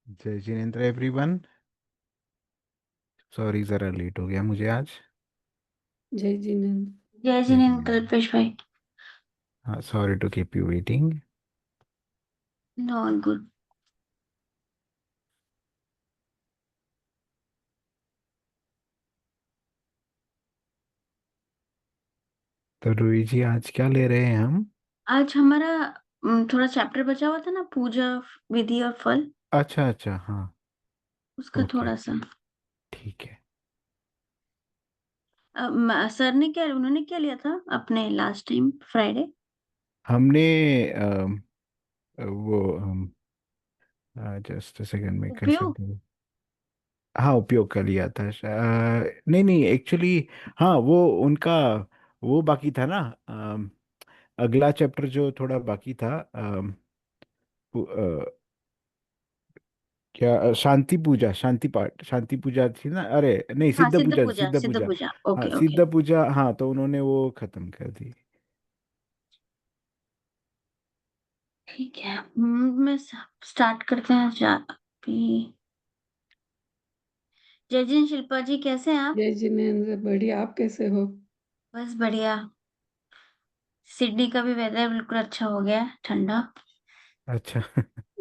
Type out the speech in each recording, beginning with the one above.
जय Jinendra everyone. Sorry ज़रा late हो गया मुझे आज। जय जिनेन्द्र। जय जय जिनेन्द्र जिनेंद्र। कल्पेश भाई। हाँ, sorry to keep you waiting. No, all good. तो रूही जी, आज क्या ले रहे हैं हम? आज हमारा थोड़ा चैप्टर बचा हुआ था ना, पूजा विधि और फल। अच्छा अच्छा, हाँ। उसका ओके, थोड़ा सा ठीक है। सर ने क्या, उन्होंने क्या लिया था अपने लास्ट टाइम फ्राइडे? हमने वो जस्ट सेकंड में उपयोग। कंसल्ट। हाँ, उपयोग कर लिया था नहीं नहीं, एक्चुअली हाँ, वो उनका वो बाकी था ना। अगला चैप्टर जो थोड़ा बाकी था। क्या शांति पूजा, शांति पाठ, शांति पूजा थी ना? अरे नहीं, हाँ, सिद्ध सिद्ध पूजा, पूजा, सिद्ध सिद्ध पूजा। पूजा। हाँ, ओके ओके। सिद्ध पूजा, हाँ, तो उन्होंने वो खत्म कर दी। ठीक है। मैं स्टार्ट करते हैं अभी। जय जिन शिल्पा जी, कैसे हैं आप? जय जिनेन्द्र, बढ़िया। आप कैसे हो? बस बढ़िया। सिडनी का भी वेदर बिल्कुल अच्छा हो गया है, ठंडा। अच्छा।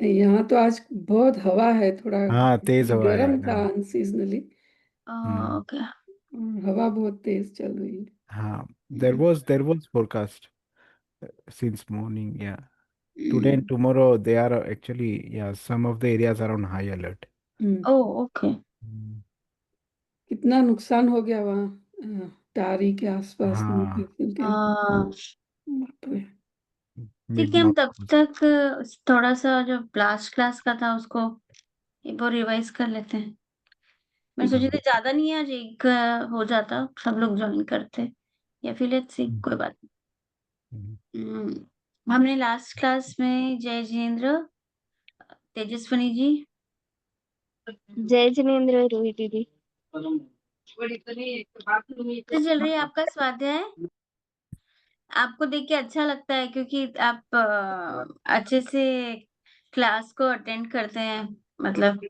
यहाँ तो आज बहुत हवा है, थोड़ा हाँ, तेज हवा है गर्म था एकदम। अनसीजनली। हम्म। ओके। हवा बहुत तेज चल रही है। हाँ, there was forecast since morning, yeah. Today and tomorrow they are actually, yeah, some of the areas are on high alert. Hmm, okay. Hmm. कितना नुकसान हो गया वहाँ, टारी के आसपास हाँ, के। हाँ, बाप रे। ठीक मिड है। हम तब नॉर्थ। तक थोड़ा सा जो लास्ट क्लास का था उसको एक बार रिवाइज कर लेते हैं। मैं ठीक। सोची थी ज्यादा नहीं है, आज एक हो जाता, सब लोग ज्वाइन करते, या फिर लेट्स सी, कोई बात नहीं। हमने लास्ट क्लास में जय जिनेन्द्र, तेजस्विनी जी। जय जिनेन्द्र रोही दीदी। तो चल रही है आपका स्वाध्याय। आपको देख के अच्छा लगता है क्योंकि आप अच्छे से क्लास को अटेंड करते हैं, मतलब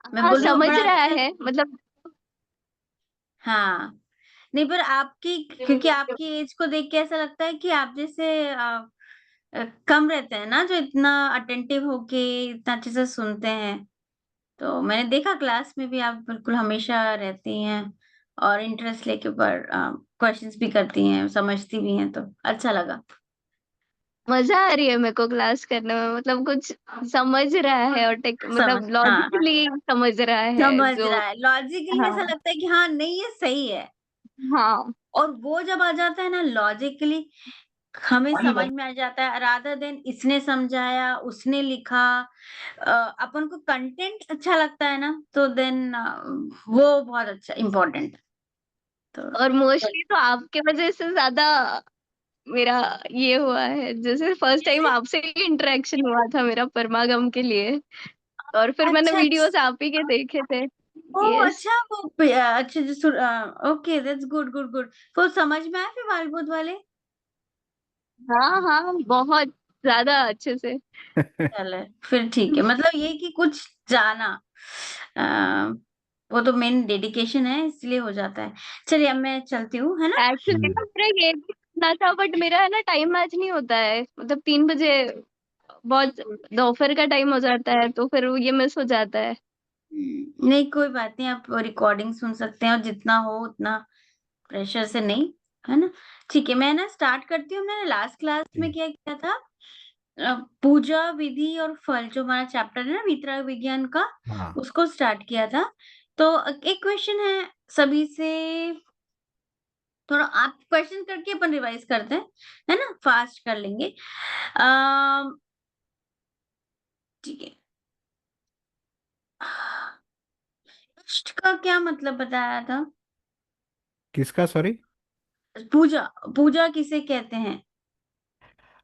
मैं हाँ, बोल रही हूँ समझ बड़ा रहा अच्छा। है मतलब। हाँ, नहीं पर आपकी, क्योंकि आपकी एज को देख के ऐसा लगता है कि आप जैसे कम रहते हैं ना, जो इतना अटेंटिव होके इतना अच्छे से सुनते हैं। तो मैंने देखा क्लास में भी आप बिल्कुल हमेशा रहती हैं और इंटरेस्ट लेके पर क्वेश्चंस भी करती हैं, समझती भी हैं, तो अच्छा लगा। मजा आ रही है मेरे को क्लास करने में, मतलब कुछ समझ रहा है और समझ, मतलब हाँ, लॉजिकली समझ रहा है समझ जो। रहा है, लॉजिकली ऐसा हाँ लगता है कि हाँ नहीं ये सही है। हाँ। और वो जब आ जाता है ना लॉजिकली, हमें समझ में आ जाता है, रादर देन इसने समझाया उसने लिखा। अपन को कंटेंट अच्छा लगता है ना, तो देन वो बहुत अच्छा इम्पोर्टेंट। तो और मोस्टली तो आपके वजह से ज्यादा मेरा ये हुआ है, जैसे फर्स्ट टाइम कैसे? आपसे ही इंटरेक्शन हुआ था मेरा परमागम के लिए। और फिर मैंने अच्छा वीडियोस आप ही के देखे थे। Oh yes. अच्छा, वो अच्छा जो okay, that's good good good. वो समझ में आया फिर वालबुद वाले। हाँ हाँ, बहुत ज्यादा अच्छे से। चले, फिर ठीक है, मतलब ये कि कुछ जाना, आ, वो तो मेन डेडिकेशन है, इसलिए हो जाता है। चलिए अब मैं चलती हूँ, है ना? एक्चुअली ना हम्म। मेरा ये भी करना था, बट मेरा है ना टाइम मैच नहीं होता है, मतलब 3 बजे बहुत दोपहर का टाइम हो जाता है, तो फिर वो ये मिस हो जाता है। नहीं कोई बात नहीं, आप रिकॉर्डिंग सुन सकते हैं और जितना हो उतना, प्रेशर से नहीं, है ना? ठीक है, मैं ना स्टार्ट करती हूँ। मैंने लास्ट क्लास में जी। क्या किया था, पूजा विधि और फल जो हमारा चैप्टर है ना वितरक विज्ञान का, हाँ, उसको स्टार्ट किया था। तो एक क्वेश्चन है सभी से, थोड़ा आप क्वेश्चन करके अपन रिवाइज करते हैं, है ना? फास्ट कर लेंगे। अम, ठीक है। इष्ट का क्या मतलब बताया था? किसका? सॉरी। पूजा, पूजा किसे कहते हैं?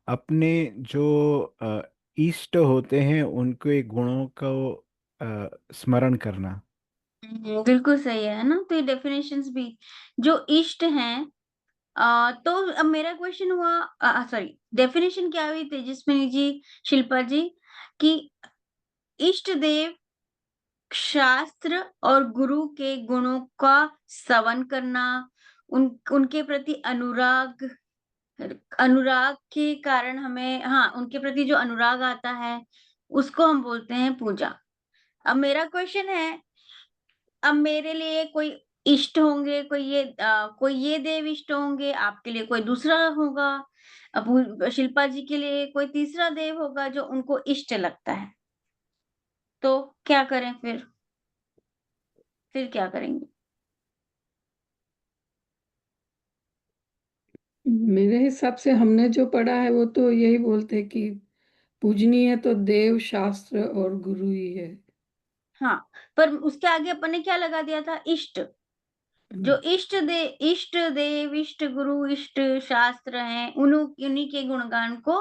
अपने जो इष्ट होते हैं उनके गुणों को स्मरण करना। बिल्कुल सही है ना? तो ये डेफिनेशंस भी, जो इष्ट हैं, तो अब मेरा क्वेश्चन हुआ, सॉरी, डेफिनेशन क्या हुई तेजस्विनी जी, शिल्पा जी, कि इष्ट देव, शास्त्र और गुरु के गुणों का श्रवण करना, उनके प्रति अनुराग के कारण हमें, हाँ, उनके प्रति जो अनुराग आता है, उसको हम बोलते हैं पूजा। अब मेरा क्वेश्चन है, अब मेरे लिए कोई इष्ट होंगे, कोई ये देव इष्ट होंगे, आपके लिए कोई दूसरा होगा, अब शिल्पा जी के लिए कोई तीसरा देव होगा जो उनको इष्ट लगता है। तो क्या करें फिर क्या करेंगे? मेरे हिसाब से हमने जो पढ़ा है वो तो यही बोलते हैं कि पूजनीय तो देव, शास्त्र और गुरु ही है। हाँ, पर उसके आगे अपन ने क्या लगा दिया था? इष्ट। जो इष्ट देव, इष्ट गुरु, इष्ट शास्त्र हैं, उन्हीं के गुणगान को,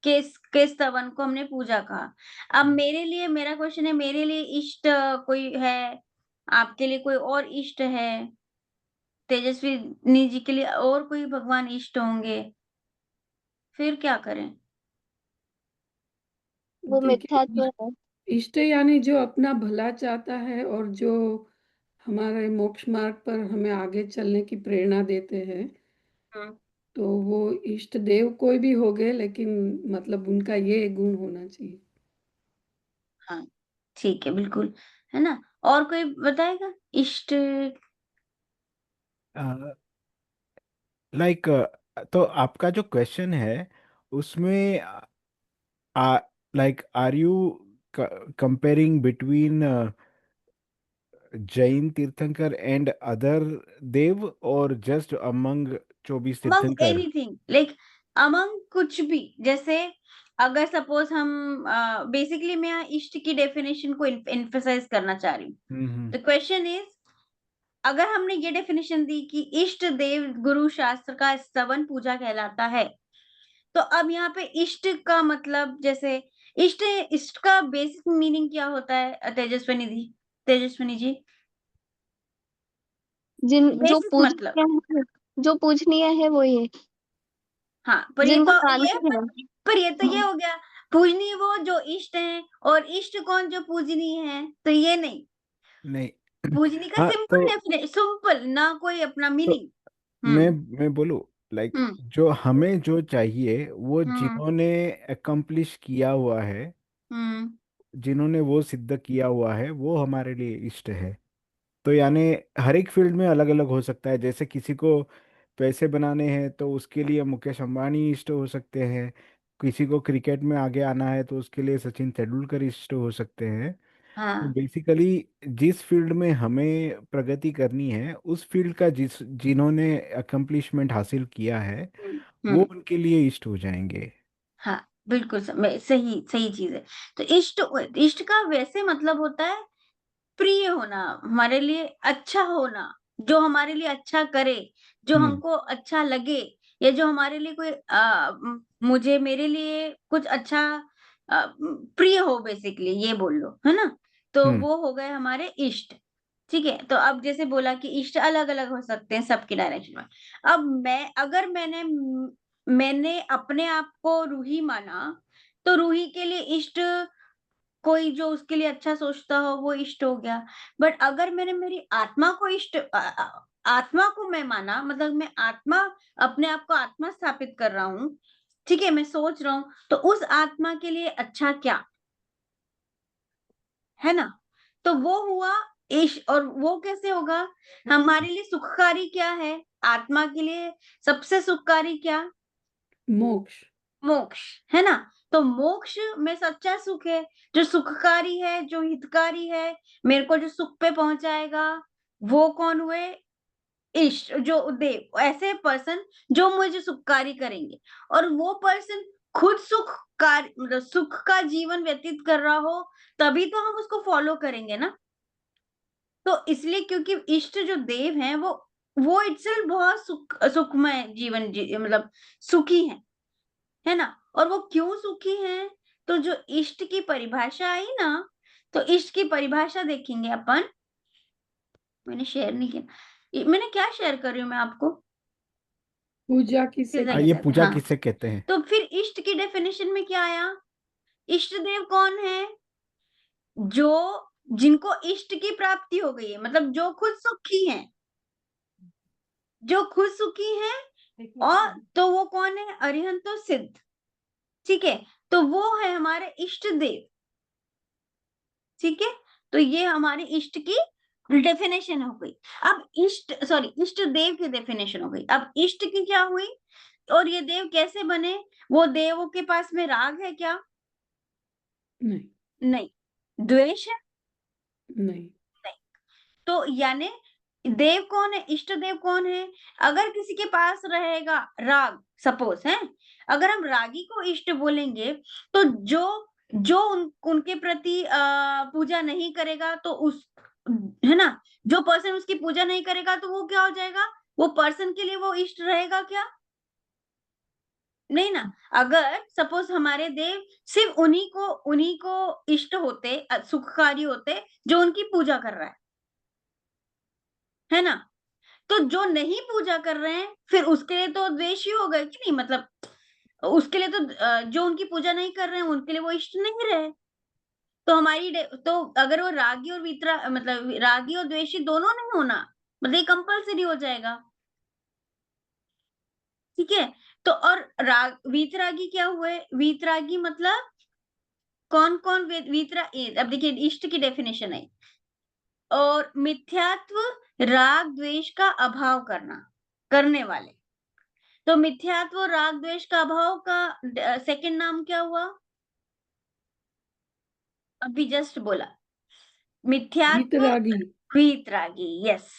के स्तवन को हमने पूजा कहा। अब मेरे लिए, मेरा क्वेश्चन है, मेरे लिए इष्ट कोई है, आपके लिए कोई और इष्ट है, तेजस्विनी जी के लिए और कोई भगवान इष्ट होंगे, फिर क्या करें? वो देखिए, मिथ्यात्व है। इष्ट यानी जो अपना भला चाहता है और जो हमारे मोक्ष मार्ग पर हमें आगे चलने की प्रेरणा देते हैं, हम्म। तो वो इष्ट देव कोई भी हो गए, लेकिन मतलब उनका ये गुण होना चाहिए। हाँ, ठीक है, बिल्कुल, है ना? और कोई बताएगा इष्ट? लाइक तो आपका जो क्वेश्चन है उसमें like are you comparing between Jain Tirthankar and other dev और just among 24 among Tirthankar? Anything, like among कुछ भी, जैसे अगर सपोज हम, बेसिकली मैं यहाँ इष्ट की डेफिनेशन को एम्फसाइज करना चाह रही हूँ। हम्म। द क्वेश्चन इज, अगर हमने ये डेफिनेशन दी कि इष्ट देव गुरु शास्त्र का स्तवन पूजा कहलाता है, तो अब यहाँ पे इष्ट का मतलब, जैसे इष्ट इष्ट का बेसिक मीनिंग क्या होता है, तेजस्विनी जी? जो बेसिक मतलब, पूजनीय है, जो पूजनीय है वो ये, हाँ, पर जिनको मानते हैं। ये तो ये हो गया, पूजनीय वो जो इष्ट है, और इष्ट कौन जो पूजनीय है, तो ये नहीं। नहीं। पूजनीय का हाँ सिंपल डेफिनेशन, सिंपल, ना कोई अपना तो मीनिंग। मैं हम्म। मैं बोलूँ, लाइक हम्म। जो हमें जो चाहिए वो हम्म। जिन्होंने अकम्प्लिश किया हुआ है, हम्म। जिन्होंने वो सिद्ध किया हुआ है, वो हमारे लिए इष्ट है। तो यानी हर एक फील्ड में अलग अलग हो सकता है। जैसे किसी को पैसे बनाने हैं तो उसके लिए मुकेश अंबानी इष्ट हो सकते हैं, किसी को क्रिकेट में आगे आना है तो उसके लिए सचिन तेंदुलकर इष्ट हो सकते हैं। तो हाँ। बेसिकली जिस फील्ड में हमें प्रगति करनी है, उस फील्ड का जिन्होंने अकम्प्लिशमेंट हासिल किया है, हम्म। वो हम्म। उनके लिए इष्ट हो जाएंगे। हाँ, बिल्कुल, सही सही चीज है। तो इष्ट, इष्ट का वैसे मतलब होता है प्रिय होना, हमारे लिए अच्छा होना, जो हमारे लिए अच्छा करे, जो हम्म। हमको अच्छा लगे, या जो हमारे लिए कोई मुझे, मेरे लिए कुछ अच्छा प्रिय हो, बेसिकली ये बोल लो, है ना? तो हम्म। वो हो गए हमारे इष्ट। ठीक है, तो अब जैसे बोला कि इष्ट अलग अलग हो सकते हैं सबके डायरेक्शन में। अब अगर मैंने अपने आप को रूही माना, तो रूही के लिए इष्ट, कोई जो उसके लिए अच्छा सोचता हो वो इष्ट हो गया। बट अगर मैंने मेरी आत्मा को आत्मा को मैं माना, मतलब मैं आत्मा, अपने आप को आत्मा स्थापित कर रहा हूँ, ठीक है, मैं सोच रहा हूँ, तो उस आत्मा के लिए अच्छा क्या, है ना? तो वो हुआ इष्ट। और वो कैसे होगा? हमारे लिए सुखकारी क्या है? आत्मा के लिए सबसे सुखकारी क्या? मोक्ष। मोक्ष, है ना? तो मोक्ष में सच्चा सुख है, जो सुखकारी है, जो हितकारी है, मेरे को जो सुख पे पहुंचाएगा, वो कौन हुए? इष्ट, जो देव, ऐसे पर्सन जो मुझे सुखकारी करेंगे। और वो पर्सन खुद सुखकारी, मतलब सुख का जीवन व्यतीत कर रहा हो, तभी तो हम उसको फॉलो करेंगे ना। तो इसलिए, क्योंकि इष्ट जो देव हैं, वो इटसेल्फ बहुत सुखमय जीवन मतलब सुखी है ना? और वो क्यों सुखी हैं? तो जो इष्ट की परिभाषा आई ना, तो इष्ट की परिभाषा देखेंगे अपन। मैंने शेयर नहीं किया, मैंने क्या शेयर कर रही हूँ मैं आपको? पूजा किसे किसे ये कहते कहते हैं, पूजा हैं? हाँ। किसे कहते हैं? तो फिर इष्ट की डेफिनेशन में क्या आया? इष्ट देव कौन है? जो जिनको इष्ट की प्राप्ति हो गई है, मतलब जो खुद सुखी हैं, जो खुद सुखी हैं, और तो वो कौन है? अरिहंतो सिद्ध। ठीक है, तो वो है हमारे इष्ट देव। ठीक है, तो ये हमारे इष्ट की डेफिनेशन हो गई। अब इष्ट देव की डेफिनेशन हो गई। अब इष्ट की क्या हुई और ये देव कैसे बने? वो देवों के पास में राग है क्या? नहीं, नहीं। द्वेष है? नहीं, नहीं। तो यानी देव कौन है? इष्ट देव कौन है? अगर किसी के पास रहेगा राग, सपोज है, अगर हम रागी को इष्ट बोलेंगे, तो जो जो उनके प्रति पूजा नहीं करेगा, तो उस है ना, जो पर्सन उसकी पूजा नहीं करेगा, तो वो क्या हो जाएगा? वो पर्सन के लिए वो इष्ट रहेगा क्या? नहीं ना। अगर सपोज हमारे देव सिर्फ उन्हीं को इष्ट होते, सुखकारी होते, जो उनकी पूजा कर रहा है ना, तो जो नहीं पूजा कर रहे हैं, फिर उसके लिए तो द्वेष ही होगा कि नहीं? मतलब उसके लिए तो जो उनकी पूजा नहीं कर रहे हैं, उनके लिए वो इष्ट नहीं रहे। तो तो अगर वो रागी और मतलब रागी और द्वेषी दोनों नहीं होना, मतलब ये कंपल्सरी हो जाएगा। ठीक है, तो और वीतरागी क्या हुए? वीतरागी मतलब कौन कौन अब देखिए इष्ट की डेफिनेशन है, और मिथ्यात्व, राग द्वेष का अभाव करने वाले। तो मिथ्यात्व, राग द्वेष का अभाव का सेकंड नाम क्या हुआ? अभी जस्ट बोला, मिथ्यात्व, वीतरागी। वीतरागी। यस,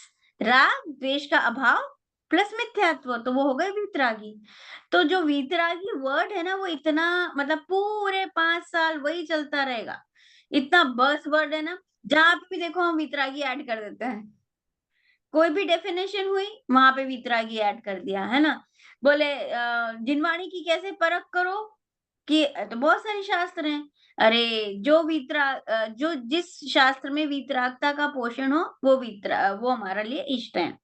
राग द्वेष का अभाव प्लस मिथ्यात्व, तो वो हो गए वीतरागी। तो जो वीतरागी वर्ड है ना, वो इतना, मतलब पूरे 5 साल वही चलता रहेगा। इतना बस वर्ड है ना, जहां पे भी देखो हम वीतरागी ऐड कर देते हैं। कोई भी डेफिनेशन हुई, वहां पे वीतरागी ऐड कर दिया, है ना। बोले जिनवाणी की कैसे परख करो, कि तो बहुत सारे शास्त्र हैं। अरे जो जिस शास्त्र में वीतरागता का पोषण हो, वो हमारे लिए इष्ट है।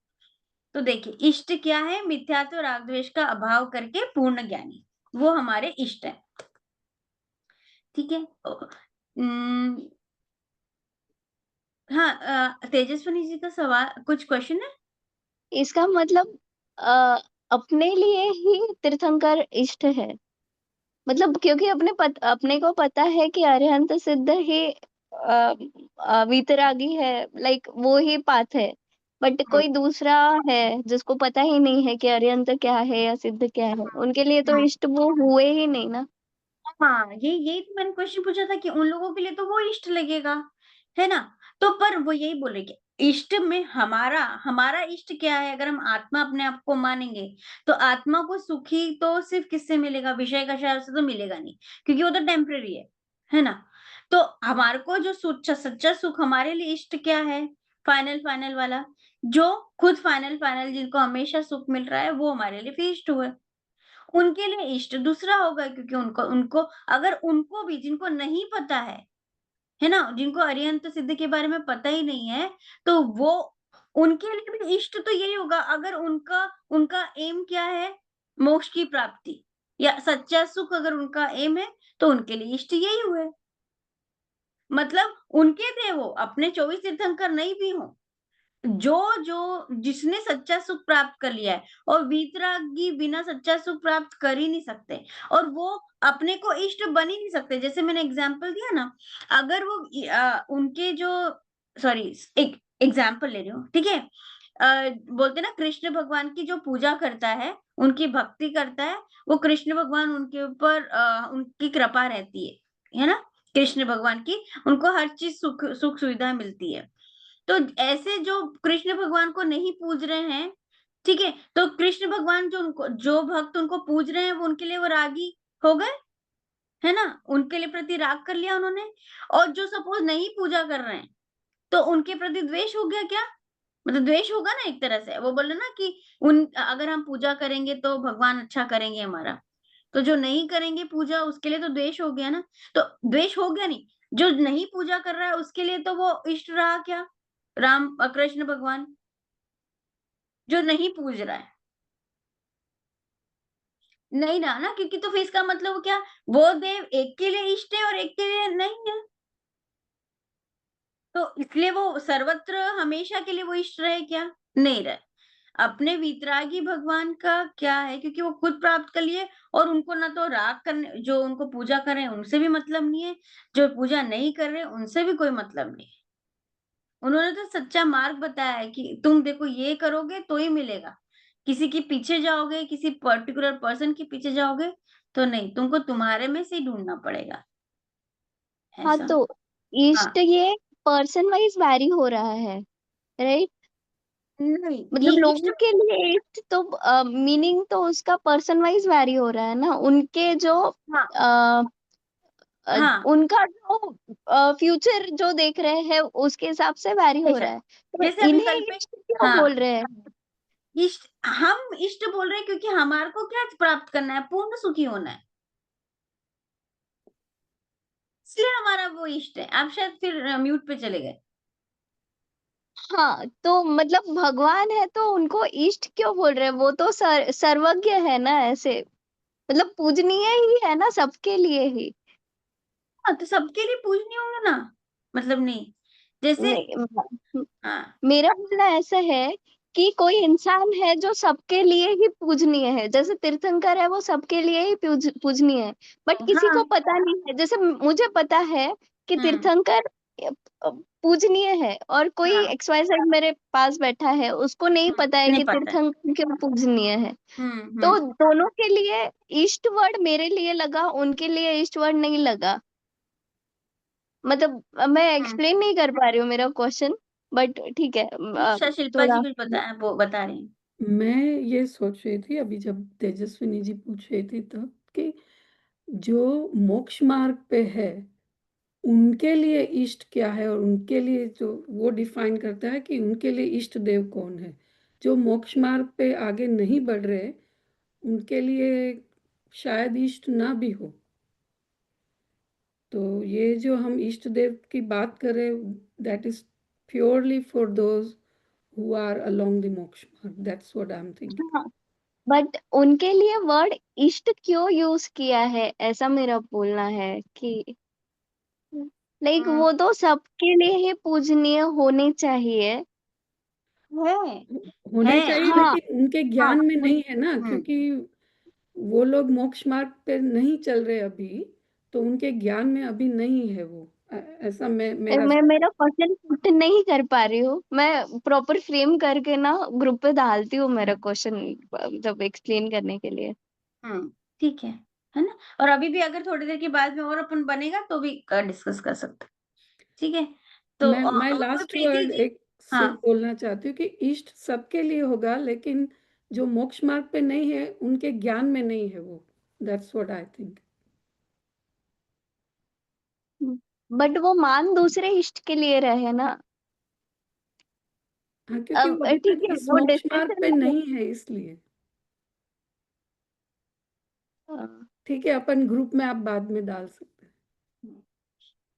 तो देखिए इष्ट क्या है? मिथ्यात्व, राग द्वेष का अभाव करके पूर्ण ज्ञानी, वो हमारे इष्ट है। ठीक है। हाँ, तेजस्विनी जी का सवाल, कुछ क्वेश्चन है? इसका मतलब अपने लिए ही तीर्थंकर इष्ट है, मतलब क्योंकि अपने को पता है कि अरिहंत सिद्ध ही वीतरागी है, लाइक वो ही पाथ है। बट हम्म, कोई दूसरा है जिसको पता ही नहीं है कि अरिहंत क्या है या सिद्ध क्या है, उनके लिए तो हम्म। इष्ट वो हुए ही नहीं ना। हाँ, यही तो मैंने क्वेश्चन पूछा था कि उन लोगों के लिए तो वो इष्ट लगेगा, है ना। तो पर वो यही बोल रहे कि इष्ट में हमारा हमारा इष्ट क्या है? अगर हम आत्मा अपने आप को मानेंगे, तो आत्मा को सुखी तो सिर्फ किससे मिलेगा? विषय का शायद से तो मिलेगा नहीं, क्योंकि वो तो टेम्परेरी है ना। तो हमारे को जो सच्चा सुख हमारे लिए इष्ट क्या है? फाइनल फाइनल वाला, जो खुद फाइनल फाइनल जिनको हमेशा सुख मिल रहा है, वो हमारे लिए फिर इष्ट हुए। उनके लिए इष्ट दूसरा होगा, क्योंकि उनको उनको अगर उनको भी, जिनको नहीं पता है ना, जिनको अरिहंत सिद्ध के बारे में पता ही नहीं है, तो वो उनके लिए भी इष्ट तो यही होगा। अगर उनका उनका एम क्या है? मोक्ष की प्राप्ति या सच्चा सुख अगर उनका एम है, तो उनके लिए इष्ट यही हुए। मतलब उनके थे, वो अपने 24 तीर्थंकर नहीं भी हो, जिसने सच्चा सुख प्राप्त कर लिया है, और वीतरागी बिना सच्चा सुख प्राप्त कर ही नहीं सकते, और वो अपने को इष्ट बन ही नहीं सकते। जैसे मैंने एग्जाम्पल दिया ना, अगर वो उनके जो, सॉरी, एक एग्जाम्पल ले रही हूँ, ठीक है। बोलते ना, कृष्ण भगवान की जो पूजा करता है, उनकी भक्ति करता है, वो कृष्ण भगवान उनके ऊपर उनकी कृपा रहती है ना। कृष्ण भगवान की, उनको हर चीज सुख सुख सुविधा मिलती है। तो ऐसे जो कृष्ण भगवान को नहीं पूज रहे हैं, ठीक है, तो कृष्ण भगवान जो भक्त उनको पूज रहे हैं, वो उनके लिए वो रागी हो गए, है ना। उनके लिए प्रति राग कर लिया उन्होंने। और जो सपोज नहीं पूजा कर रहे हैं, तो उनके प्रति द्वेष हो गया क्या? मतलब द्वेष होगा ना एक तरह से। वो बोले ना कि अगर हम पूजा करेंगे तो भगवान अच्छा करेंगे हमारा, तो जो नहीं करेंगे पूजा, उसके लिए तो द्वेष हो गया ना। तो द्वेष हो गया नहीं, जो नहीं पूजा कर रहा है उसके लिए तो वो इष्ट रहा क्या? कृष्ण भगवान, जो नहीं पूज रहा है, नहीं रहा ना, क्योंकि तो फिर इसका मतलब क्या? वो देव एक के लिए इष्ट है और एक के लिए नहीं है। तो इसलिए वो सर्वत्र हमेशा के लिए वो इष्ट रहे क्या? नहीं रहे। अपने वीतरागी भगवान का क्या है, क्योंकि वो खुद प्राप्त कर लिए और उनको ना तो राग करने, जो उनको पूजा कर रहे हैं उनसे भी मतलब नहीं है, जो पूजा नहीं कर रहे उनसे भी कोई मतलब नहीं है। उन्होंने तो सच्चा मार्ग बताया है कि तुम देखो ये करोगे तो ही मिलेगा। किसी के पीछे जाओगे, किसी पर्टिकुलर पर्सन के पीछे जाओगे तो नहीं, तुमको तुम्हारे में से ही ढूँढना पड़ेगा, हाँ, ऐसा। तो हाँ, इष्ट ये पर्सन वाइज वैरी हो रहा है, राइट? नहीं, ये मतलब इष्ट। लोगों के लिए इष्ट तो मीनिंग तो उसका पर्सन वाइज वैरी हो रहा है ना, उनके जो हाँ, अ, हाँ, उनका जो फ्यूचर जो देख रहे हैं उसके हिसाब से वैरी हो रहा बेशक। है, तो जैसे अभी इन्हें कल पे, इष्ट क्यों हाँ, बोल रहे हैं? हम इष्ट बोल रहे हैं क्योंकि हमारे को क्या प्राप्त करना है? पूर्ण सुखी होना है। इसलिए हमारा वो इष्ट है। आप शायद फिर म्यूट पे चले गए। हाँ, तो मतलब भगवान है तो उनको इष्ट क्यों बोल रहे हैं? वो तो सर्वज्ञ है ना, ऐसे मतलब पूजनीय ही है ना सबके लिए ही। हाँ, तो सबके लिए पूजनीय होंगे ना, मतलब नहीं। जैसे, नहीं, हाँ, मेरा बोलना ऐसा है कि कोई इंसान है जो सबके लिए ही पूजनीय है, जैसे तीर्थंकर है वो सबके लिए ही पूजनीय है, बट किसी को हाँ, पता नहीं है। जैसे मुझे पता है कि हुँ, तीर्थंकर पूजनीय है, और कोई हाँ, XYZ मेरे पास बैठा है उसको नहीं पता है नहीं कि पता है। तीर्थंकर क्यों पूजनीय है। हुँ, तो हुँ, दोनों के लिए ईस्ट वर्ड मेरे लिए लगा, उनके लिए ईस्ट वर्ड नहीं लगा। मतलब मैं हुँ। एक्सप्लेन नहीं कर पा रही हूँ मेरा क्वेश्चन, बट ठीक है। शिल्पा जी थोड़ा कुछ बता रही हैं। मैं ये सोच रही थी अभी जब तेजस्विनी जी पूछ रही थी तब कि जो मोक्ष मार्ग पे है, उनके लिए इष्ट क्या है और उनके लिए जो वो डिफाइन करता है कि उनके लिए इष्ट देव कौन है। जो मोक्ष मार्ग पे आगे नहीं बढ़ रहे, उनके लिए शायद इष्ट ना भी हो। तो ये जो हम इष्ट देव की बात करें, that is purely for those who are along the moksha marg, that's what I am thinking. हाँ, बट उनके लिए वर्ड इष्ट क्यों यूज किया है, ऐसा मेरा बोलना है कि लाइक हुँ, वो तो सबके लिए ही पूजनीय होने चाहिए। है, होने चाहिए, हाँ, लेकिन उनके हाँ, ज्ञान में नहीं है ना, हुँ, क्योंकि वो लोग मोक्ष मार्ग पे नहीं चल रहे अभी, तो उनके ज्ञान में अभी नहीं है वो। ऐसा मैं मेरा मैं मेरा क्वेश्चन पुट नहीं कर पा रही हूँ, मैं प्रॉपर फ्रेम करके ना ग्रुप पे डालती हूँ मेरा क्वेश्चन, जब एक्सप्लेन करने के लिए। हुँ, ठीक है ना? और अभी भी अगर थोड़ी देर के बाद में और अपन बनेगा तो भी डिस्कस कर सकते हैं, ठीक है? तो मैं कोई लास्ट प्रीति वर्ड जी। एक हाँ, सिर्फ बोलना चाहती हूँ कि इष्ट सबके लिए होगा, लेकिन जो मोक्ष मार्ग पे नहीं है उनके ज्ञान में नहीं है वो। That's what I think. But वो मान दूसरे इष्ट के लिए रहे ना। हाँ, क्योंकि अब वो अभी ठीक तक है, इस वो मोक्ष मार्ग डिस्कशन पे में नहीं है, इसलिए हाँ। ठीक है, अपन ग्रुप में आप बाद में डाल सकते हैं।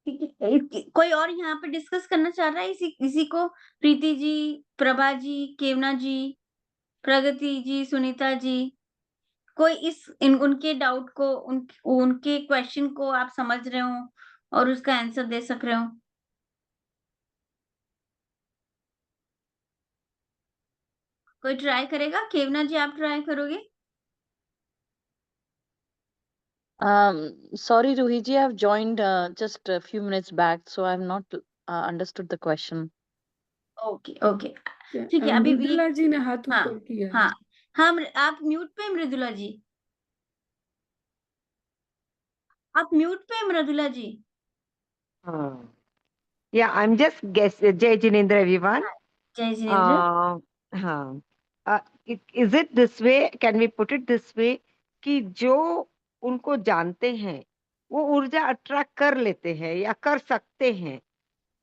ठीक है। कोई और यहाँ पे डिस्कस करना चाह रहा है इसी इसी को? प्रीति जी, प्रभा जी, केवना जी, प्रगति जी, सुनीता जी, कोई इस इन उनके डाउट को, उनके क्वेश्चन को आप समझ रहे हो और उसका आंसर दे सक रहे हो? कोई ट्राई करेगा? केवना जी, आप ट्राई करोगे? Sorry, Ruhiji, I've joined just a few minutes back, so I've not understood the question. Okay, okay. ठीक है, अभी ये, मृदुला जी ने हाथ हाँ, ऊपर किया है। हाँ, हाँ, आप म्यूट पे हैं मृदुला जी? आप म्यूट पे हैं मृदुला जी? Uh, yeah, I'm just guess. Jai Jinendra, everyone. हाँ, जय जिनेंद्र। Uh, हाँ. Is it this way? Can we put it this way? कि जो उनको जानते हैं वो ऊर्जा अट्रैक्ट कर लेते हैं या कर सकते हैं,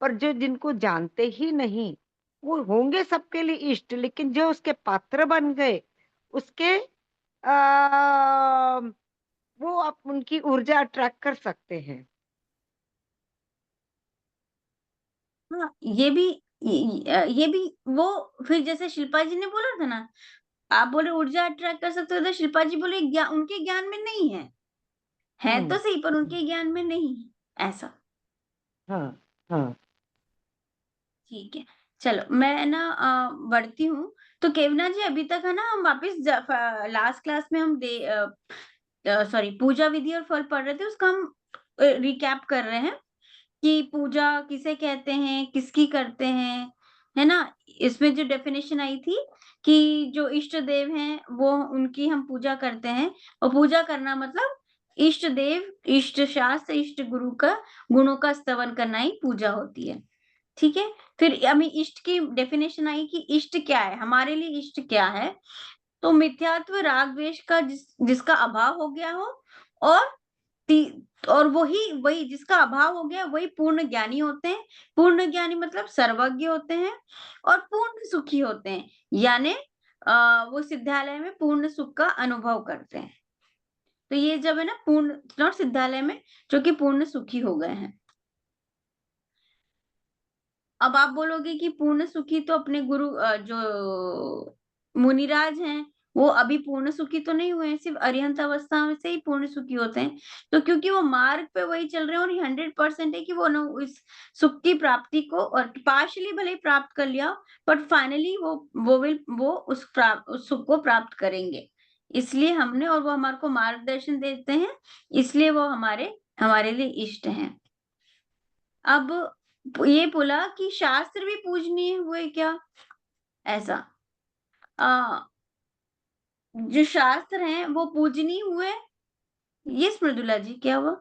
पर जो जिनको जानते ही नहीं वो होंगे सबके लिए इष्ट, लेकिन जो उसके पात्र बन गए उसके आ, वो आप उनकी ऊर्जा अट्रैक्ट कर सकते हैं। हाँ, ये भी वो, फिर जैसे शिल्पा जी ने बोला था ना, आप बोले ऊर्जा अट्रैक्ट कर सकते हो, तो शिल्पा जी बोले उनके ज्ञान में नहीं है। है तो हम्म। सही पर उनके ज्ञान में नहीं है, ऐसा। हाँ हाँ ठीक है, चलो मैं ना बढ़ती हूँ। तो केवना जी अभी तक है ना, हम वापस लास्ट क्लास में हम सॉरी पूजा विधि और फल पढ़ रहे थे, उसका हम रिकैप कर रहे हैं कि पूजा किसे कहते हैं, किसकी करते हैं, है ना? इसमें जो डेफिनेशन आई थी कि जो इष्ट देव हैं वो उनकी हम पूजा करते हैं, और पूजा करना मतलब इष्ट देव, इष्ट शास्त्र, इष्ट गुरु का गुणों का स्तवन करना ही पूजा होती है। ठीक है? फिर हमें इष्ट की डेफिनेशन आई कि इष्ट क्या है? हमारे लिए इष्ट क्या है? तो मिथ्यात्व राग द्वेष का जिसका अभाव हो गया हो, और ती और वही जिसका अभाव हो गया वही पूर्ण ज्ञानी होते हैं। पूर्ण ज्ञानी मतलब सर्वज्ञ होते हैं और पूर्ण सुखी होते हैं। यानी वो सिद्धालय में पूर्ण सुख का अनुभव करते हैं। तो ये जब है ना पूर्ण नॉट सिद्धालय में, जो कि पूर्ण सुखी हो गए हैं। अब आप बोलोगे कि पूर्ण सुखी तो अपने गुरु जो मुनिराज हैं, वो अभी पूर्ण सुखी तो नहीं हुए हैं, सिर्फ अरिहंत अवस्था में से ही पूर्ण सुखी होते हैं। तो क्योंकि वो मार्ग पे वही चल रहे हैं, और ये 100% है कि वो ना इस सुख की प्राप्ति को और पार्शियली भले ही प्राप्त कर लिया, बट फाइनली वो उस सुख को प्राप्त करेंगे। इसलिए हमने, और वो हमारे को मार्गदर्शन देते हैं, इसलिए वो हमारे लिए इष्ट हैं। अब ये बोला कि शास्त्र भी पूजनीय हुए क्या? ऐसा जो शास्त्र हैं वो पूजनीय हुए? यस मृदुला जी, क्या हुआ?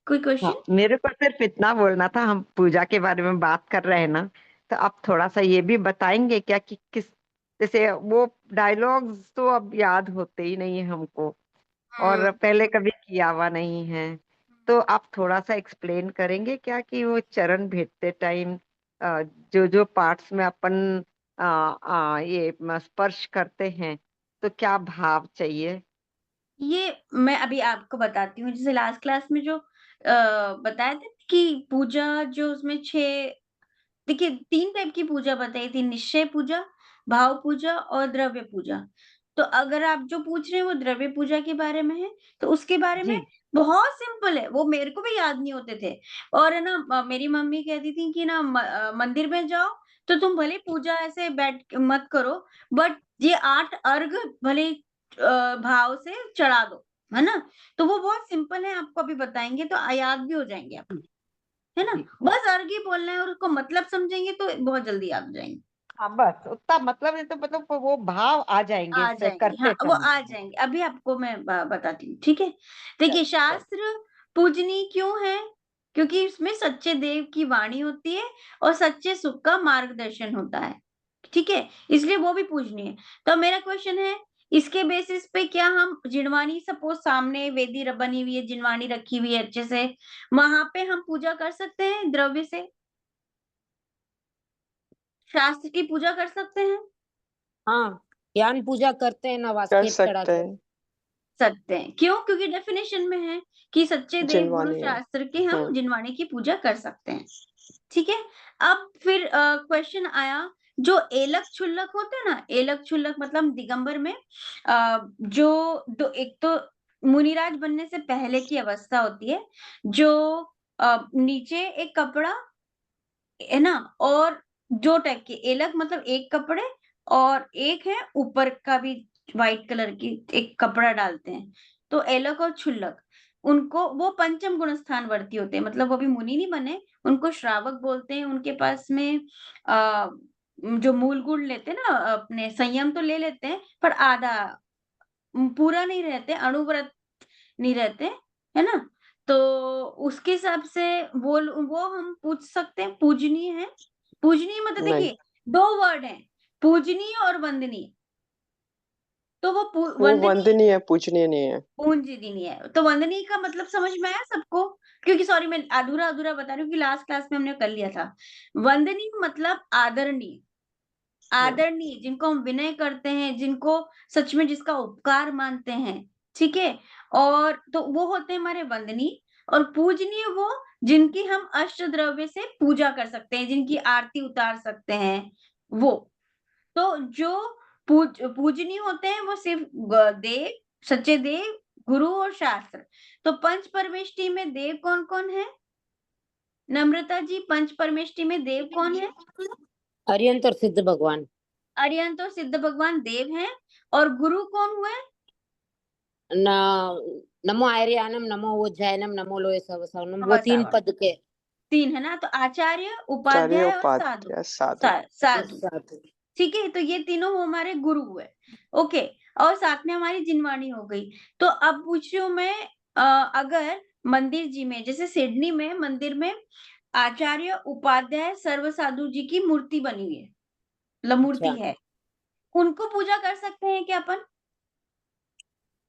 कोई हाँ, क्वेश्चन? मेरे को सिर्फ इतना बोलना था, हम पूजा के बारे में बात कर रहे हैं ना, तो आप थोड़ा सा ये भी बताएंगे क्या कि किस, जैसे वो डायलॉग्स तो अब याद होते ही नहीं है हमको, और हम्म। पहले कभी किया हुआ नहीं है, तो आप थोड़ा सा एक्सप्लेन करेंगे क्या कि वो चरण भेटते टाइम जो जो पार्ट्स में अपन ये स्पर्श करते हैं, तो क्या भाव चाहिए? ये मैं अभी आपको बताती हूँ। जैसे लास्ट क्लास में जो बताया था कि पूजा जो उसमें 6, देखिए 3 टाइप की पूजा बताई थी, निश्चय पूजा, भाव पूजा और द्रव्य पूजा। तो अगर आप जो पूछ रहे हैं वो द्रव्य पूजा के बारे में है, तो उसके बारे में जी। बहुत सिंपल है, वो मेरे को भी याद नहीं होते थे। और है ना मेरी मम्मी कहती थी कि ना मंदिर में जाओ तो तुम भले पूजा ऐसे बैठ के मत करो, बट ये 8 अर्घ भले भाव से चढ़ा दो, है ना? तो वो बहुत सिंपल है, आपको अभी बताएँगे तो याद भी हो जाएँगे आप। है ना? जी। बस अर्घ ही बोलना है और उसको मतलब समझेंगे तो बहुत जल्दी याद हो जाएँगे। हाँ, बस उतना मतलब नहीं, तो मतलब वो भाव आ जाएंगे आ इससे जाएँगे, हाँ, करते वो समय। आ जाएँगे। अभी आपको मैं बताती हूँ, ठीक है? देखिए चल। शास्त्र पूजनीय क्यों है? क्योंकि इसमें सच्चे देव की वाणी होती है और सच्चे सुख का मार्गदर्शन होता है, ठीक है? इसलिए वो भी पूजनीय है। तो मेरा क्वेश्चन है, इसके बेसिस पे क्या हम जिनवानी, सपोज़ सामने वेदी बनी हुई है, जिनवानी रखी हुई है अच्छे से, वहाँ पे हम पूजा कर सकते हैं द्रव्य से? शास्त्र की पूजा कर सकते हैं? हाँ, ज्ञान पूजा करते हैं, कर नवास्केप सकते चढ़ाते हैं। हैं। सकते हैं। क्यों? क्योंकि डेफिनेशन में है कि सच्चे देव गुरु जिनवानी है। शास्त्र के हम जिनवाणी की पूजा कर सकते हैं। ठीक है? अब फिर क्वेश्चन आया, जो एलक-छुल्लक होते हैं ना, एलक-छुल्लक मतलब दिगंबर में जो एक तो मुनिराज बनने से पहले की अवस्था होती है, जो नीचे एक कपड़ा, है ना? और 2 टाइप के एलक मतलब एक कपड़े, और एक है ऊपर का भी व्हाइट कलर की एक कपड़ा डालते हैं। तो एलक और छुल्लक, उनको वो पंचम गुण स्थानवर्ती होते हैं, मतलब वो अभी मुनि नहीं बने, उनको श्रावक बोलते हैं। उनके पास में जो मूल गुण लेते हैं ना, अपने संयम तो ले लेते हैं, पर आधा पूरा नहीं रहते, अणुव्रत नहीं रहते, है ना? तो उसके हिसाब से वो हम पूछ सकते हैं, पूजनीय है। पूजनीय मतलब नहीं, देखिए 2 वर्ड हैं, पूजनीय और वंदनीय। तो वो वो वंदनीय वंदनीय है, पूजनीय नहीं है। पूजनीय है। तो वंदनीय का मतलब समझ में आया सबको? क्योंकि सॉरी मैं अधूरा-अधूरा बता रही हूँ कि लास्ट क्लास में हमने कर लिया था। वंदनीय मतलब आदरणीय। आदरणीय, जिनको हम विनय करते हैं, जिनको सच में जिसका उपकार मानते हैं, ठीक है? और तो वो होते हैं हमारे वंदनीय। और पूजनीय वो जिनकी हम अष्टद्रव्य से पूजा कर सकते हैं, जिनकी आरती उतार सकते हैं, वो। तो जो पूजनीय होते हैं वो सिर्फ देव, सच्चे देव, गुरु और शास्त्र। तो पंच परमेष्टि में देव कौन-कौन है? नम्रता जी, पंच परमेष्टि में देव कौन है? अरिहंत और सिद्ध भगवान। अरिहंत और सिद्ध भगवान देव हैं। और गुरु कौन हुए? न नमो आर्यानम, नमो उज्जैनम, नमो लोय सवसानम, वो 3 शाबाश, पद के। 3 है ना, तो आचार्य, आचार्य उपाध्याय और साधु। उपाध्याय साधु। साधु, साधु। ठीक है, तो ये तीनों हमारे गुरु हुए। ओके, और साथ में हमारी जिनवाणी हो गई। तो अब पूछ रही हूँ मैं, अगर मंदिर जी में, जैसे सिडनी में मंदिर में आचार्य, उपाध्याय, सर्व साधु जी की मूर्ति बनी हुई है, मतलब मूर्ति अच्छा। है, उनको पूजा कर सकते हैं क्या अपन?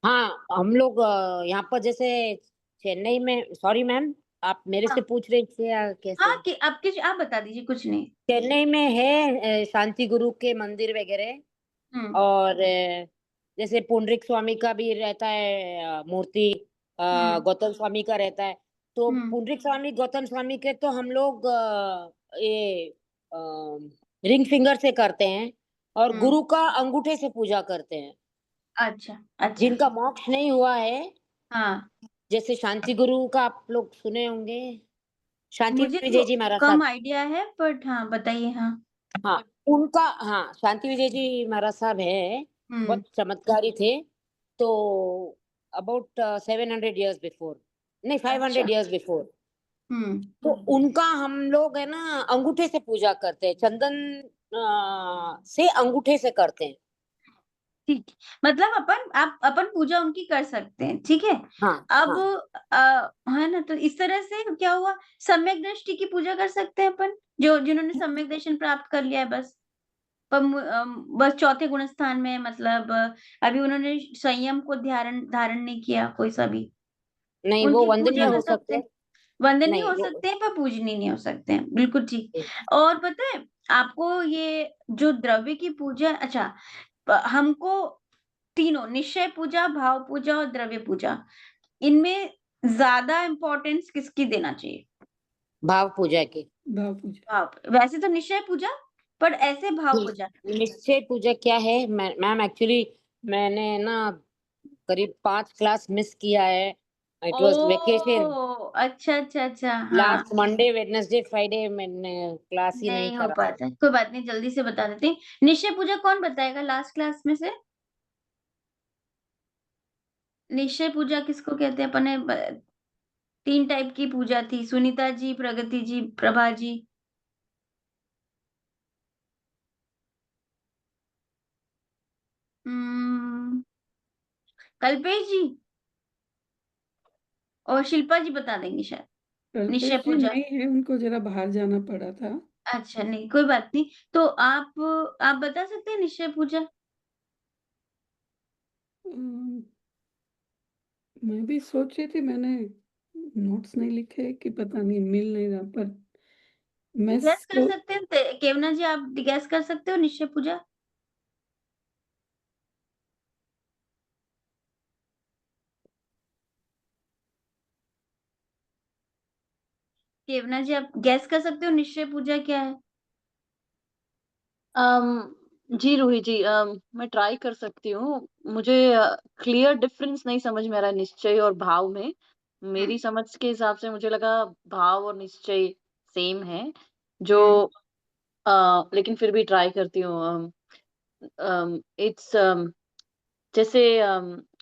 हाँ, हम लोग यहाँ पर जैसे चेन्नई में, सॉरी मैम, आप मेरे से हाँ, पूछ रहे थे या हाँ, कैसे? कि आप बता दीजिए, कुछ नहीं। चेन्नई में है शांति गुरु के मंदिर वगैरह, हम्म, और जैसे पुंडरीक स्वामी का भी रहता है मूर्ति, हम्म, गौतम स्वामी का रहता है। तो हम्म, पुंडरीक स्वामी, गौतम स्वामी के तो हम लोग ये रिंग फिंगर से करते हैं, और हम्म, गुरु का अंगूठे से पूजा करते हैं। अच्छा, अच्छा, जिनका मोक्ष नहीं हुआ है, हाँ, जैसे शांति गुरु का आप लोग सुने होंगे, शांति मुझे तो विजय जी महाराज कम साहब। आइडिया है, बट हाँ, बताइए। हाँ, हाँ, उनका, हाँ, शांति विजय जी महाराज साहब है, हम्म, बहुत चमत्कारी थे। तो अबाउट 700 years बिफोर, नहीं, अच्छा, 500 years बिफोर, हम्म, तो उनका हम लोग है ना अंगूठे से पूजा करते हैं, चंदन से अंगूठे से करते हैं। ठीक, मतलब अपन पूजा उनकी कर सकते हैं, ठीक है। हाँ अब हाँ है ना, तो इस तरह से क्या हुआ, सम्यक दृष्टि की पूजा कर सकते हैं अपन, जो जिन्होंने सम्यक दर्शन प्राप्त कर लिया है, बस। बस चौथे गुण स्थान में, मतलब अभी उन्होंने संयम को धारण धारण नहीं किया कोई सा भी, नहीं, वो उनकी वंदनीय पूजा कर हो सकते सकते हैं। हैं। वंदनीय नहीं हो वो, सकते हैं पर पूजनीय नहीं हो सकते हैं, बिल्कुल ठीक। और पता है आपको, ये जो द्रव्य की पूजा, अच्छा, हमको तीनों, निश्चय पूजा, भाव पूजा और द्रव्य पूजा, इनमें ज्यादा इम्पोर्टेंस किसकी देना चाहिए? भाव पूजा की। भाव पूजा। भाव, वैसे तो निश्चय पूजा, पर ऐसे भाव पूजा। निश्चय पूजा क्या है मैम? एक्चुअली मैंने ना करीब 5 क्लास मिस किया है। It was vacation. ओ, अच्छा, अच्छा, अच्छा, हाँ, लास्ट मंडे, वेडनेसडे, फ्राइडे मैंने क्लास ही नहीं नहीं हो करा। पाता है, कोई बात नहीं, जल्दी से बता देते हैं। निश्चय पूजा कौन बताएगा लास्ट क्लास में से? निश्चय पूजा किसको कहते हैं? अपन ने 3 टाइप की पूजा थी, सुनीता जी, प्रगति जी, प्रभा जी। हम्म, कल्पेश जी और शिल्पा जी बता देंगी शायद निश्चय कल्पेश जी पूजा। नहीं है, उनको जरा बाहर जाना पड़ा था। अच्छा, नहीं, कोई बात नहीं। तो आप बता सकते हैं निश्चय पूजा? अम, मैं भी सोच रही थी, मैंने नोट्स नहीं लिखे कि पता नहीं मिल नहीं रहा, पर मैं गैस कर सो सकते हैं, केवना जी, आप गैस कर सकते हो निश्चय पूजा? केवना जी, आप गैस कर सकते हो निश्चय पूजा क्या है? जी रूही जी, मैं ट्राई कर सकती हूँ। मुझे क्लियर डिफरेंस नहीं समझ में आ रहा है निश्चय और भाव में। हम्म, मेरी समझ के हिसाब से मुझे लगा भाव और निश्चय सेम है, जो हम्म, लेकिन फिर भी ट्राई करती हूँ। इट्स जैसे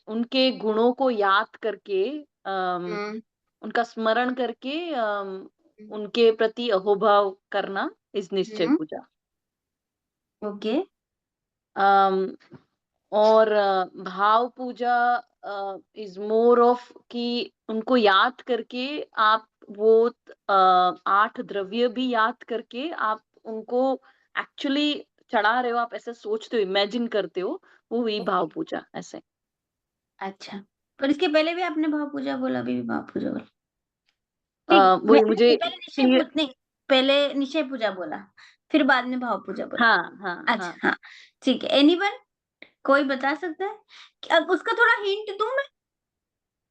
उनके गुणों को याद करके, अम, हम्म, उनका स्मरण करके, उनके प्रति अहोभाव करना इस निश्चय हम्म, पूजा। ओके, अम, और भाव पूजा इज मोर ऑफ कि उनको याद करके आप वो 8 द्रव्य भी याद करके आप उनको एक्चुअली चढ़ा रहे हो, आप ऐसे सोचते हो, इमेजिन करते हो, वो हुई भाव ओके, पूजा ऐसे। अच्छा। पर इसके पहले भी आपने भाव पूजा बोला, अभी भी भाव पूजा बोला। अ, ठीक है, वही मुझे पहले निश्चय क्लियर। नहीं, पहले निश्चय पूजा बोला, फिर बाद में भाव पूजा बोला। हाँ हाँ अच्छा, हाँ। हाँ, ठीक है। एनीवन, कोई बता सकता है? अब उसका थोड़ा हिंट दूं मैं?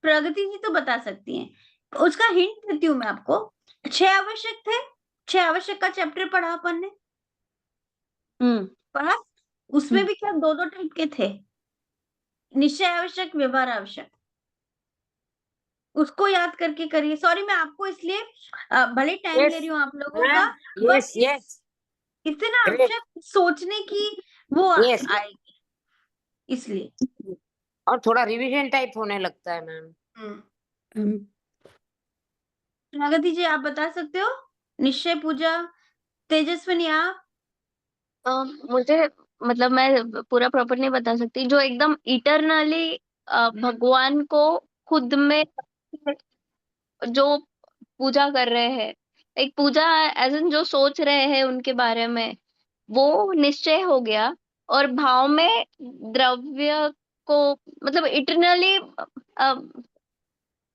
प्रगति जी तो बता सकती हैं, उसका हिंट देती हूँ मैं आपको। 6 आवश्यक थे, 6 आवश्यक का चैप्टर पढ़ा अपन ने, हम्म पढ़ा? उसमें हम्म भी क्या 2-2 टाइप के थे, निश्चय आवश्यक, व्यवहार आवश्यक। उसको याद करके करिए। सॉरी मैं आपको इसलिए भले टाइम ले यस रही हूँ आप लोगों का, मैम, बट यस यस, इससे ना ग्रेट, शायद सोचने की वो यस, आएगी, इसलिए। और थोड़ा रिवीजन टाइप होने लगता है मैम। अम, प्रगति जी आप बता सकते हो? निश्चय, पूजा, तेजस्विनी आप? मुझे मतलब मैं पूरा प्रॉपर नहीं बता सकती। जो एकदम इटरनली भगवान को खुद में जो पूजा कर रहे हैं, एक पूजा एज इन जो सोच रहे हैं उनके बारे में, वो निश्चय हो गया। और भाव में द्रव्य को मतलब इटरनली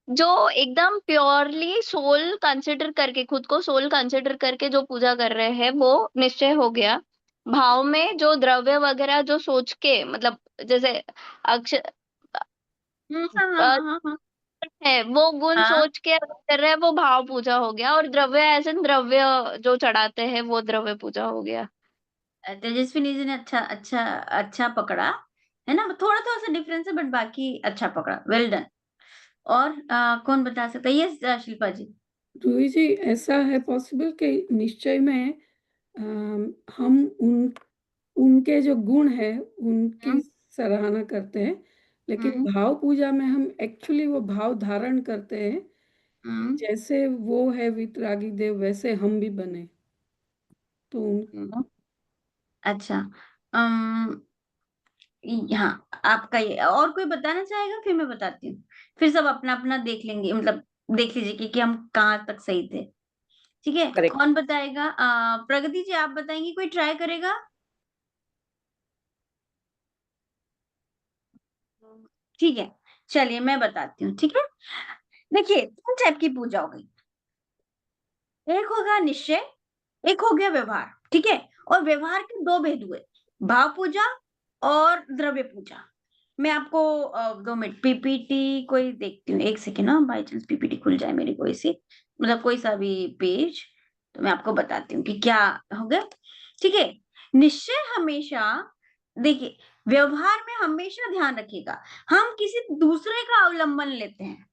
जो एकदम प्योरली सोल कंसिडर करके, खुद को सोल कंसिडर करके जो पूजा कर रहे हैं, वो निश्चय हो गया। भाव में जो द्रव्य वगैरह जो सोच के मतलब जैसे अक्ष हाँ हाँ हाँ हाँ हाँ है वो गुण हाँ। सोच के अगर कर रहे हैं, वो भाव पूजा हो गया। और द्रव्य ऐसे द्रव्य जो चढ़ाते हैं, वो द्रव्य पूजा हो गया। तेजस्विनी जी ने अच्छा अच्छा अच्छा पकड़ा है ना, थोड़ा थोड़ा सा डिफरेंस है बट बाकी अच्छा पकड़ा, वेल डन। और कौन बता सकता है? यस शिल्पा जी। रूही जी, ऐसा है पॉसिबल कि निश्चय में हम उनके जो गुण है उनकी हम्म सराहना करते हैं, लेकिन हम्म भाव पूजा में हम एक्चुअली वो भाव धारण करते हैं, हम्म जैसे वो है वितरागी देव वैसे हम भी बने। तो हम्म। अच्छा, अम हाँ आपका ये, और कोई बताना चाहेगा? फिर मैं बताती हूँ, फिर सब अपना अपना देख लेंगे, मतलब देख लीजिए कि हम कहाँ तक सही थे। ठीक है, करेक्ट। कौन बताएगा? प्रगति जी आप बताएंगी? कोई ट्राई करेगा? ठीक है, चलिए मैं बताती हूँ। ठीक है, देखिए 3 टाइप की पूजा हो गई। एक होगा निश्चय, एक हो गया व्यवहार। ठीक है, और व्यवहार के 2 भेद हुए, भाव पूजा और द्रव्य पूजा। मैं आपको 2 मिनट पीपीटी कोई देखती हूँ, 1 सेकंड ना, बाय चांस पीपीटी खुल जाए मेरी कोई सी, मतलब कोई सा भी पेज, तो मैं आपको बताती हूँ कि क्या हो गया। ठीक है, निश्चय हमेशा, देखिए व्यवहार में हमेशा ध्यान रखिएगा, हम किसी दूसरे का अवलंबन लेते हैं,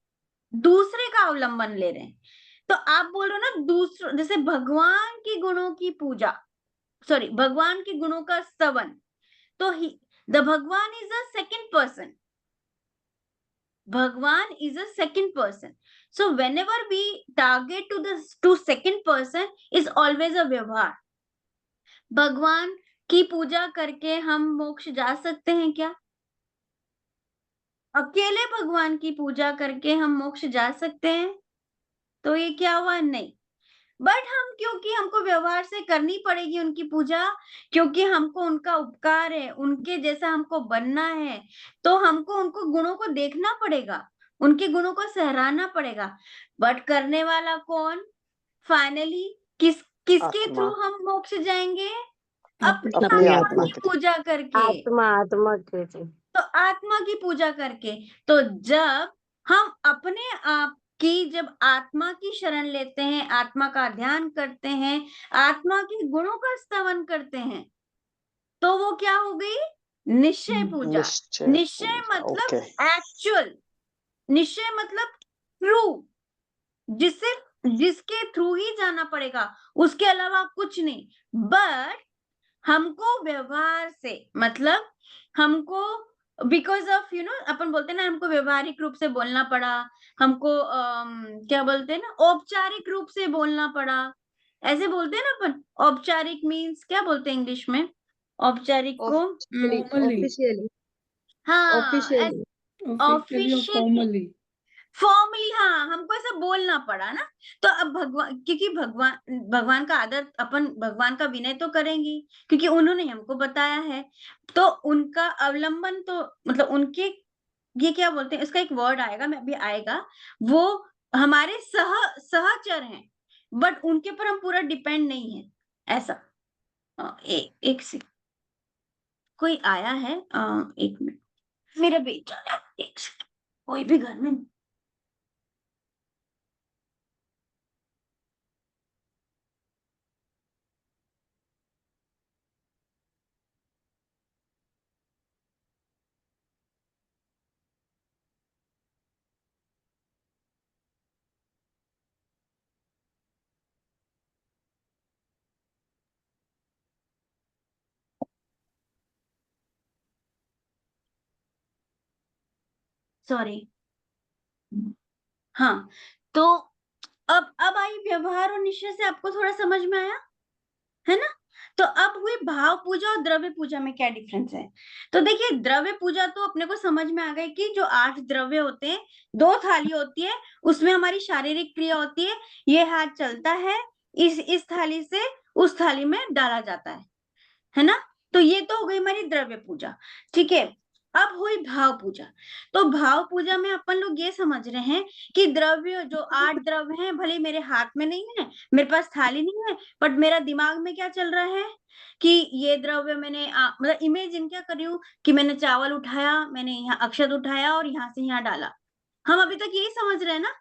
दूसरे का अवलंबन ले रहे हैं। तो आप बोल रहे हो ना दूसरों, जैसे भगवान के गुणों की पूजा, सॉरी भगवान के गुणों का स्तवन, तो द भगवान इज अ सेकंड पर्सन, भगवान is a second person. So whenever we target to second person is always a व्यवहार। भगवान की पूजा करके हम मोक्ष जा सकते हैं क्या? अकेले भगवान की पूजा करके हम मोक्ष जा सकते हैं? तो ये क्या हुआ? नहीं। बट हम, क्योंकि हमको व्यवहार से करनी पड़ेगी उनकी पूजा, क्योंकि हमको उनका उपकार है, उनके जैसा हमको बनना है, तो हमको उनको गुणों को देखना पड़ेगा, उनके गुणों को सराहना पड़ेगा। बट करने वाला कौन? फाइनली किसके आत्मा। थ्रू हम मोक्ष जाएंगे? अपनी अपनी अपनी आत्मा आत्मा की पूजा करके, आत्मा आत्मा के जी। तो आत्मा की पूजा करके। तो जब हम अपने आप की, जब आत्मा की शरण लेते हैं, आत्मा का ध्यान करते हैं, आत्मा के गुणों का स्तवन करते हैं, तो वो क्या हो गई? निश्चय पूजा। निश्चय निश्चय पूजा, मतलब ओके। एक्चुअल, निश्चय मतलब ट्रू, जिससे जिसके थ्रू ही जाना पड़ेगा, उसके अलावा कुछ नहीं। बट हमको व्यवहार से मतलब, हमको बिकॉज ऑफ अपन बोलते हैं ना, हमको व्यवहारिक रूप से बोलना पड़ा, हमको क्या बोलते हैं ना, औपचारिक रूप से बोलना पड़ा, ऐसे बोलते हैं ना अपन। औपचारिक मीन्स क्या बोलते हैं इंग्लिश में? औपचारिक को फॉर्मली, हाँ, ऑफिशियली और ऑफिशियली, फॉर्मली। फॉर्मली, हाँ हमको ऐसा बोलना पड़ा ना। तो अब भगवान, क्योंकि भगवान भगवान का आदर, अपन भगवान का विनय तो करेंगे, क्योंकि उन्होंने हमको बताया है। तो उनका अवलंबन तो मतलब उनके, ये क्या बोलते हैं, इसका एक वर्ड आएगा, मैं अभी आएगा, वो हमारे सहचर हैं, बट उनके पर हम पूरा डिपेंड नहीं है, ऐसा। एक से कोई आया है, 1 मिनट, मेरा बेटा, एक सेकंड, कोई भी घर में। सॉरी। हाँ, तो अब आई व्यवहार और निश्चय से आपको थोड़ा समझ में आया, है ना? तो अब हुई भाव पूजा और द्रव्य पूजा में क्या डिफरेंस है? तो देखिए, द्रव्य पूजा तो अपने को समझ में आ गई कि जो 8 द्रव्य होते हैं, 2 थाली होती है, उसमें हमारी शारीरिक क्रिया होती है, ये हाथ चलता है, इस थाली से उस थाली में डाला जाता है ना? तो ये तो हो गई हमारी द्रव्य पूजा, ठीक है। अब हुई भाव पूजा। तो भाव पूजा में अपन लोग ये समझ रहे हैं कि द्रव्य जो 8 द्रव्य हैं, भले मेरे हाथ में नहीं है, मेरे पास थाली नहीं है, बट मेरा दिमाग में क्या चल रहा है कि ये द्रव्य मैंने मतलब इमेजिन क्या कर रही हूँ कि मैंने चावल उठाया, मैंने यहाँ अक्षत उठाया और यहाँ से यहाँ डाला। हम अभी तक यही समझ रहे हैं ना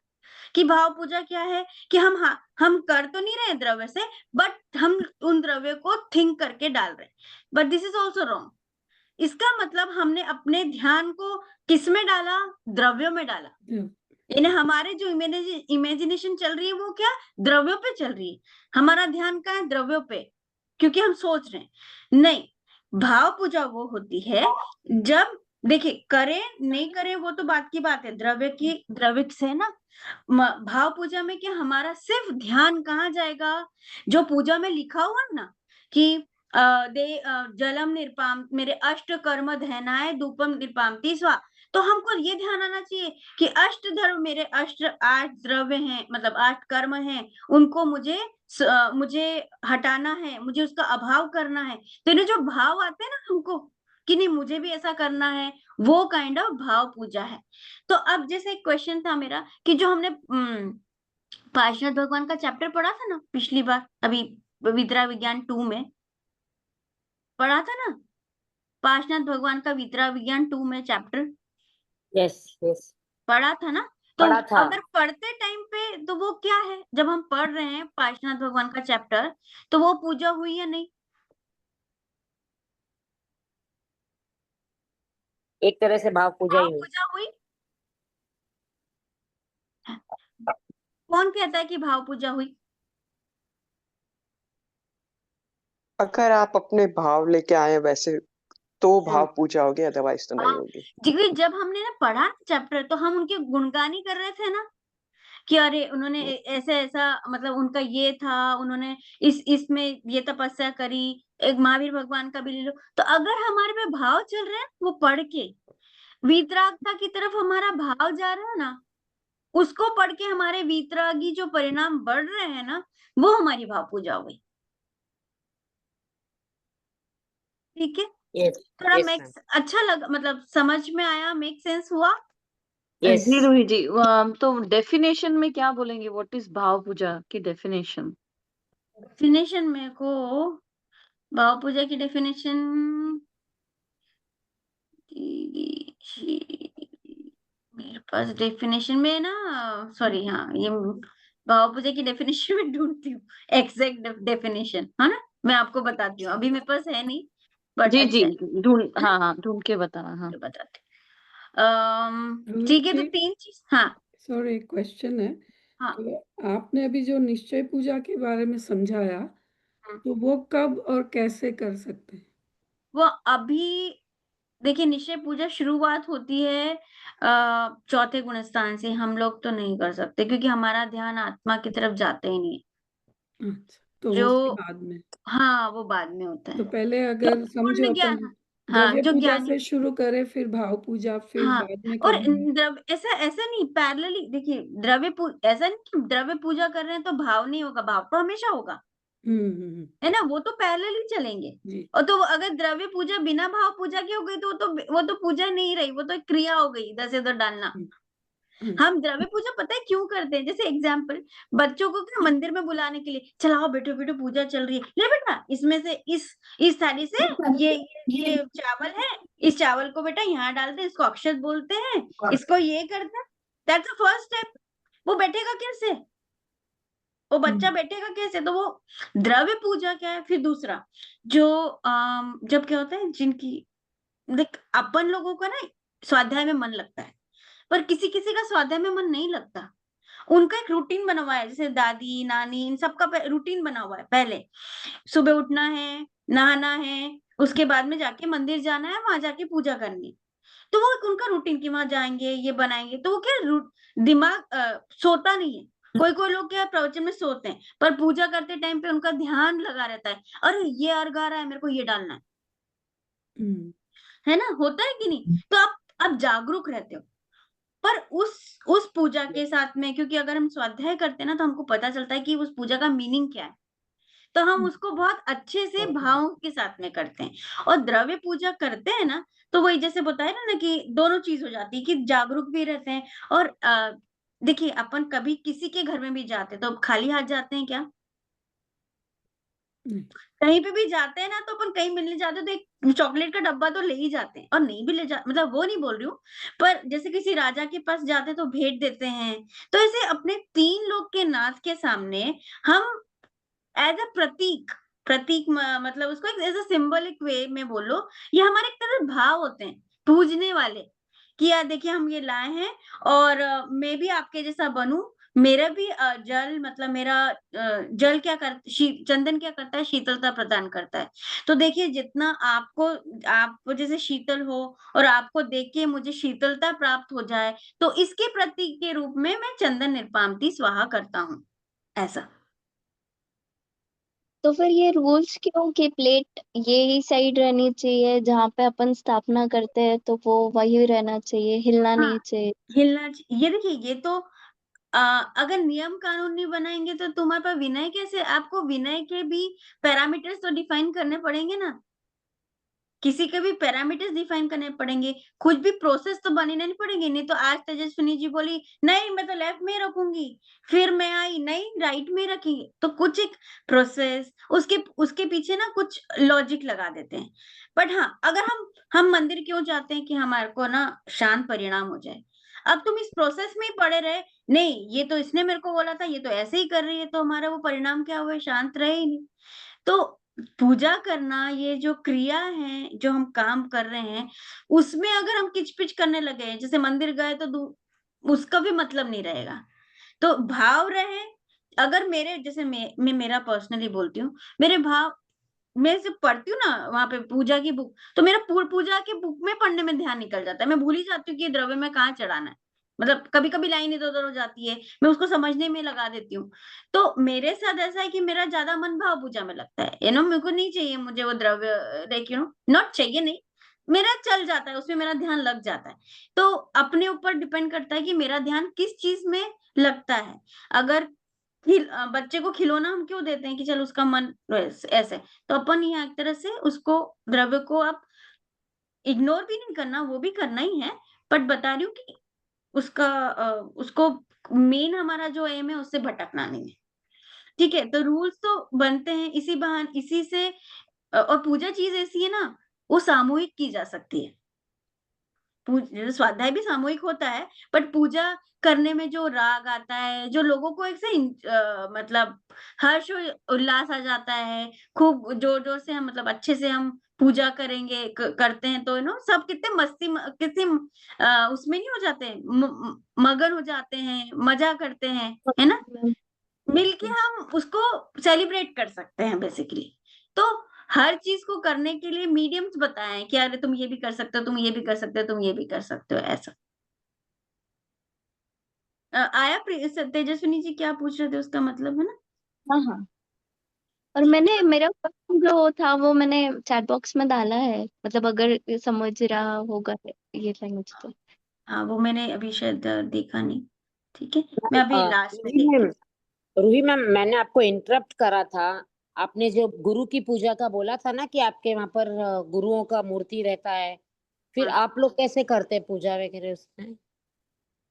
कि भाव पूजा क्या है कि हम कर तो नहीं रहे द्रव्य से, बट हम उन द्रव्य को थिंक करके डाल रहे हैं। But this is also wrong. इसका मतलब हमने अपने ध्यान को किस में डाला? द्रव्यों में डाला। यानी हमारे जो इमेजिनेशन चल रही है वो क्या? द्रव्यों पे चल रही है। हमारा ध्यान कहाँ है? द्रव्यों पे, क्योंकि हम सोच रहे हैं। नहीं, भाव पूजा वो होती है जब, देखिए, करें नहीं करें वो तो बात की बात है, द्रव्य से ना। भाव पूजा में क्या हमारा सिर्फ ध्यान कहाँ जाएगा? जो पूजा में लिखा हुआ है ना कि जलम निर्पाम मेरे अष्ट कर्म धैनाय धूपम निर्पामति स्वा। तो हमको ये ध्यान आना चाहिए कि अष्ट धर्म मेरे 8 द्रव्य हैं, मतलब 8 कर्म हैं, उनको मुझे हटाना है, मुझे उसका अभाव करना है। तो इन्हें जो भाव आते हैं ना हमको कि नहीं मुझे भी ऐसा करना है, वो काइंड ऑफ भाव पूजा है। तो अब जैसे एक क्वेश्चन था मेरा कि जो हमने पार्षद भगवान का चैप्टर पढ़ा था ना पिछली बार, अभी विद्या विज्ञान 2 में पढ़ा था ना, पार्षनाथ भगवान का विद्या विज्ञान 2 में चैप्टर यस यस पढ़ा था ना। तो पढ़ा था। अगर पढ़ते टाइम पे तो वो क्या है, जब हम पढ़ रहे हैं पार्षनाथ भगवान का चैप्टर, तो वो पूजा हुई या नहीं? एक तरह से भाव पूजा भाव ही हुई। पूजा हुई। कौन कहता है कि भाव पूजा हुई? अगर आप अपने भाव लेके आए वैसे तो भाव पूजा होगी, अदरवाइज तो नहीं हाँ, होगी। क्योंकि जब हमने ना पढ़ा चैप्टर तो हम उनके गुणगान ही कर रहे थे ना कि अरे उन्होंने ऐसे ऐसा, मतलब उनका ये था, उन्होंने इसमें ये तपस्या करी। एक महावीर भगवान का भी ले लो, तो अगर हमारे पे भाव चल रहे हैं वो पढ़ के, वीतरागता की तरफ हमारा भाव जा रहा है ना, उसको पढ़ के हमारे वीतरागी जो परिणाम बढ़ रहे हैं ना, वो हमारी भाव पूजा हो गई। ठीक है, यस थोड़ा यस मैम। मेक्स अच्छा लगा, मतलब समझ में आया, मेक सेंस हुआ? यस जी रूही जी, तो डेफिनेशन में क्या बोलेंगे? व्हाट इज भाव पूजा की डेफिनेशन? डेफिनेशन मेरे को भाव पूजा की डेफिनेशन मेरे पास डेफिनेशन में ना, सॉरी, हाँ, ये भाव पूजा की डेफिनेशन में ढूंढती हूँ, एग्जैक्ट डेफिनेशन, है ना, मैं आपको बताती हूँ, अभी मेरे पास है नहीं, बट जी जी, अच्छा है, ढूंढ, है ना, हाँ ढूंढ के बताना। हाँ तो बताती हूँ। ठीक है, तो 3 चीज, हाँ सॉरी, एक क्वेश्चन है। हाँ। तो आपने अभी जो निश्चय पूजा के बारे में समझाया, हम्म। तो वो कब और कैसे कर सकते हैं? वो अभी देखिए, निश्चय पूजा शुरुआत होती है चौथे गुण स्थान से। हम लोग तो नहीं कर सकते क्योंकि हमारा ध्यान आत्मा की तरफ जाता ही नहीं है। अच्छा, तो जो उसके बाद में। हाँ, वो बाद में होता तो है। पहले जो अगर समझो पूर्ण अपन ज्ञान, हाँ, द्रव्य जो पूजा ज्ञानी, से शुरू करें, फिर भाव पूजा, फिर हाँ, बाद में और करेंगे। ऐसा ऐसा नहीं, पैरेलली देखिए, ऐसा नहीं कि द्रव्य पूजा कर रहे हैं तो भाव नहीं होगा, भाव तो हमेशा होगा, है ना, वो तो पैरेलली चलेंगे। जी। और तो अगर द्रव्य पूजा बिना भाव पूजा की हो गई तो वो तो पूजा नहीं रही, वो तो एक क्रिया हो गई, इधर से उधर डालना। हाँ। हम द्रव्य पूजा पता है क्यों करते हैं? जैसे एग्जाम्पल, बच्चों को क्या मंदिर में बुलाने के लिए, चलाओ बेटो बेटो पूजा चल रही है, ले बेटा इसमें से इस थाली से ये चावल है, इस चावल को बेटा यहाँ डालते हैं, इसको अक्षत बोलते हैं, इसको ये करते हैं। That's the first step. वो बैठेगा कैसे? वो बच्चा बैठेगा कैसे? तो वो द्रव्य पूजा क्या है। फिर दूसरा, जो जब क्या होता है, जिनकी, देख, अपन लोगों का ना स्वाध्याय में मन लगता है, पर किसी किसी का स्वाध्याय में मन नहीं लगता। उनका एक रूटीन बना हुआ है, जैसे दादी नानी, इन सबका रूटीन बना हुआ है। पहले सुबह उठना है, नहाना है, उसके बाद में जाके मंदिर जाना है, वहां जाके पूजा करनी है। तो वो उनका रूटीन कि वहां जाएंगे, ये बनाएंगे, तो वो क्या दिमाग सोता नहीं है। कोई कोई लोग क्या प्रवचन में सोते हैं, पर पूजा करते टाइम पे उनका ध्यान लगा रहता है, अरे ये अर्घ आ रहा है, मेरे को ये डालना हम्म, है ना, होता है कि नहीं? तो आप जागरूक रहते हो। पर उस पूजा के साथ में, क्योंकि अगर हम स्वाध्याय करते हैं ना, तो हमको पता चलता है कि उस पूजा का मीनिंग क्या है, तो हम उसको बहुत अच्छे से भावों के साथ में करते हैं। और द्रव्य पूजा करते हैं ना, तो वही जैसे बताया ना कि दोनों चीज हो जाती है, कि जागरूक भी रहते हैं। और देखिए, अपन कभी किसी के घर में भी जाते हैं तो खाली हाथ जाते हैं क्या? नहीं, कहीं पे भी जाते हैं ना, तो अपन कहीं मिलने जाते हैं तो एक चॉकलेट का डब्बा तो ले ही जाते हैं, और नहीं भी ले जा, मतलब वो नहीं बोल रही हूँ, पर जैसे किसी राजा के पास जाते हैं तो भेंट देते हैं। तो ऐसे अपने 3 लोग के नाथ के सामने हम एज अ प्रतीक मतलब उसको एक एज अ सिंबलिक वे में बोलो, ये हमारे एक तरह भाव होते हैं पूजने वाले, कि यार देखिए हम ये लाए हैं, और मैं भी आपके जैसा बनूं। मेरा भी जल मतलब मेरा जल क्या कर चंदन क्या करता है, शीतलता प्रदान करता है। तो देखिए, जितना आपको जैसे शीतल हो, और आपको देख के मुझे शीतलता प्राप्त हो जाए, तो इसके प्रतीक के रूप में मैं चंदन निर्पामती स्वाहा करता हूँ, ऐसा। तो फिर ये रूल्स क्यों कि प्लेट यही साइड रहनी चाहिए, जहाँ पे अपन स्थापना करते हैं तो वो वही रहना चाहिए, हिलना हाँ, नहीं चाहिए? ये देखिए, ये तो अगर नियम कानून नहीं बनाएंगे तो तुम्हारे पास विनय कैसे? आपको विनय के भी पैरामीटर्स तो डिफाइन करने पड़ेंगे ना, किसी के भी पैरामीटर्स डिफाइन करने पड़ेंगे, कुछ भी प्रोसेस तो बनानी नहीं पड़ेगी। नहीं तो आज तेजस्विनी जी बोली नहीं मैं तो लेफ्ट में ही रखूंगी, फिर मैं आई नहीं राइट में ही रखेंगे, तो कुछ एक प्रोसेस, उसके उसके पीछे ना कुछ लॉजिक लगा देते हैं। बट हाँ, अगर हम मंदिर क्यों जाते हैं? कि हमारे को ना शांत परिणाम हो जाए। अब तुम इस प्रोसेस में ही पड़े रहे, नहीं ये तो इसने मेरे को बोला था, ये तो ऐसे ही कर रही है, तो हमारा वो परिणाम क्या हुआ? शांत रहे ही नहीं। तो पूजा करना, ये जो क्रिया है, जो हम काम कर रहे हैं, उसमें अगर हम किच-पिच करने लगे हैं, जैसे मंदिर गए तो उसका भी मतलब नहीं रहेगा। तो भाव रहे, अगर मेरे जैसे मैं मेरा पर्सनली बोलती हूँ, मेरे भाव, मैं जब पढ़ती हूँ ना वहाँ पे पूजा की बुक, तो मेरा पूजा के बुक में पढ़ने में ध्यान निकल जाता है। मैं भूल ही जाती हूँ कि ये द्रव्य में कहाँ चढ़ाना है। मतलब कभी-कभी लाइन इधर-उधर हो जाती है, मैं उसको समझने में लगा देती हूँ। तो मेरे साथ ऐसा है कि मेरा ज़्यादा मन भाव पूजा में लगता है। मेरे को नहीं चाहिए, मुझे वो द्रव्य लाइक नॉट चाहिए नहीं, मेरा चल जाता है, उसमें मेरा ध्यान लग जाता है। तो अपने ऊपर डिपेंड करता है कि मेरा ध्यान किस चीज़ में लगता है। अगर बच्चे को खिलौना हम क्यों देते हैं? कि चल उसका मन ऐसे, तो अपन यहाँ एक तरह से उसको द्रव्य को आप इग्नोर भी नहीं करना, वो भी करना ही है, बट बता रही हूँ कि उसको मेन हमारा जो एम है उससे भटकना नहीं है। ठीक है? तो रूल्स तो बनते हैं इसी से। और पूजा चीज़ ऐसी है ना, वो सामूहिक की जा सकती है। स्वाध्याय भी सामूहिक होता है, बट पूजा करने में जो राग आता है, जो लोगों को एक से मतलब हर्ष और उल्लास आ जाता है, खूब जोर-जोर से हम मतलब अच्छे से हम पूजा करेंगे करते हैं, तो सब कितने उसमें नहीं हो जाते हैं, मगन हो जाते हैं, मज़ा करते हैं, है ना? मिलके हम उसको सेलिब्रेट कर सकते हैं बेसिकली। तो हर चीज़ को करने के लिए मीडियम्स बताए हैं कि अरे तुम ये भी कर सकते हो, तुम ये भी कर सकते हो, तुम ये भी कर सकते हो, ऐसा। आया तेजस्विनी जी क्या पूछ रहे थे उसका मतलब, है ना? हाँ हाँ। और मैंने मेरा क्वेश्चन जो था वो मैंने चैट बॉक्स में डाला है, मतलब अगर ये समझ रहा होगा ये लैंग्वेज तो। हाँ, वो मैंने अभी शायद देखा नहीं। ठीक है, मैं अभी लास्ट में रूही देखती मैम, हूँ। रूही मैम, मैंने आपको इंटरप्ट करा था। आपने जो गुरु की पूजा का बोला था ना कि आपके वहां पर गुरुओं का मूर्ति रहता है, फिर हाँ, आप लोग कैसे करते हैं पूजा वगैरह उसमें?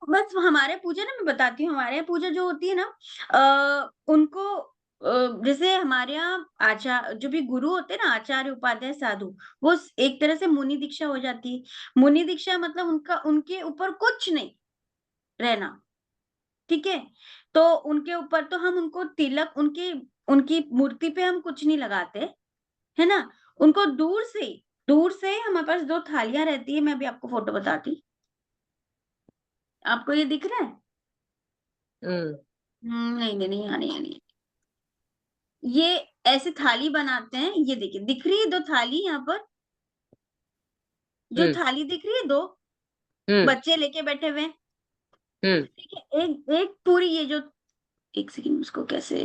बस हमारे पूजा ना मैं बताती हूँ, हमारे यहाँ पूजा जो होती है ना, उनको जैसे हमारे यहाँ जो भी गुरु होते हैं ना, आचार्य उपाध्याय साधु, वो एक तरह से मुनि दीक्षा हो जाती है। मुनि दीक्षा मतलब उनके ऊपर कुछ नहीं रहना, ठीक है? तो उनके ऊपर तो हम उनको तिलक, उनकी मूर्ति पे हम कुछ नहीं लगाते, है ना? उनको दूर से हमारे पास 2 थालियाँ रहती है, मैं अभी आपको फ़ोटो बताती। आपको ये दिख रहा है? हम्म। नहीं, नहीं, नहीं, नहीं, नहीं। ये ऐसे थाली बनाते हैं, ये देखिए, दिख रही है 2 थाली यहाँ पर? जो हम्म। थाली दिख रही है 2, बच्चे लेके बैठे हुए हैं, ठीक है। एक एक पूरी ये जो, एक सेकंड उसको कैसे,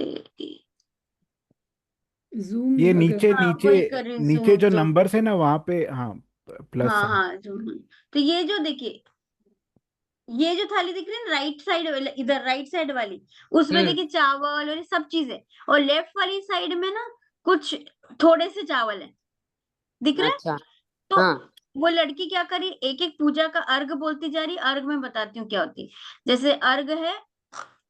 जूम ये अगर नीचे हाँ नीचे वही कर रही हूँ नीचे zoom जो तो, नंबर्स है ना वहां पे, हाँ, प्लस हाँ साइन। हाँ zoom। तो ये जो देखिए, ये जो थाली दिख रही है राइट साइड, इधर राइट साइड वाली, उसमें देखिए चावल और ये सब चीजें, और लेफ्ट वाली साइड में ना कुछ थोड़े से चावल है, दिख रहा है। अच्छा, तो हाँ, वो लड़की क्या करी, एक एक पूजा का अर्घ बोलती जा रही। अर्घ में बताती हूँ क्या होती है। जैसे अर्घ है,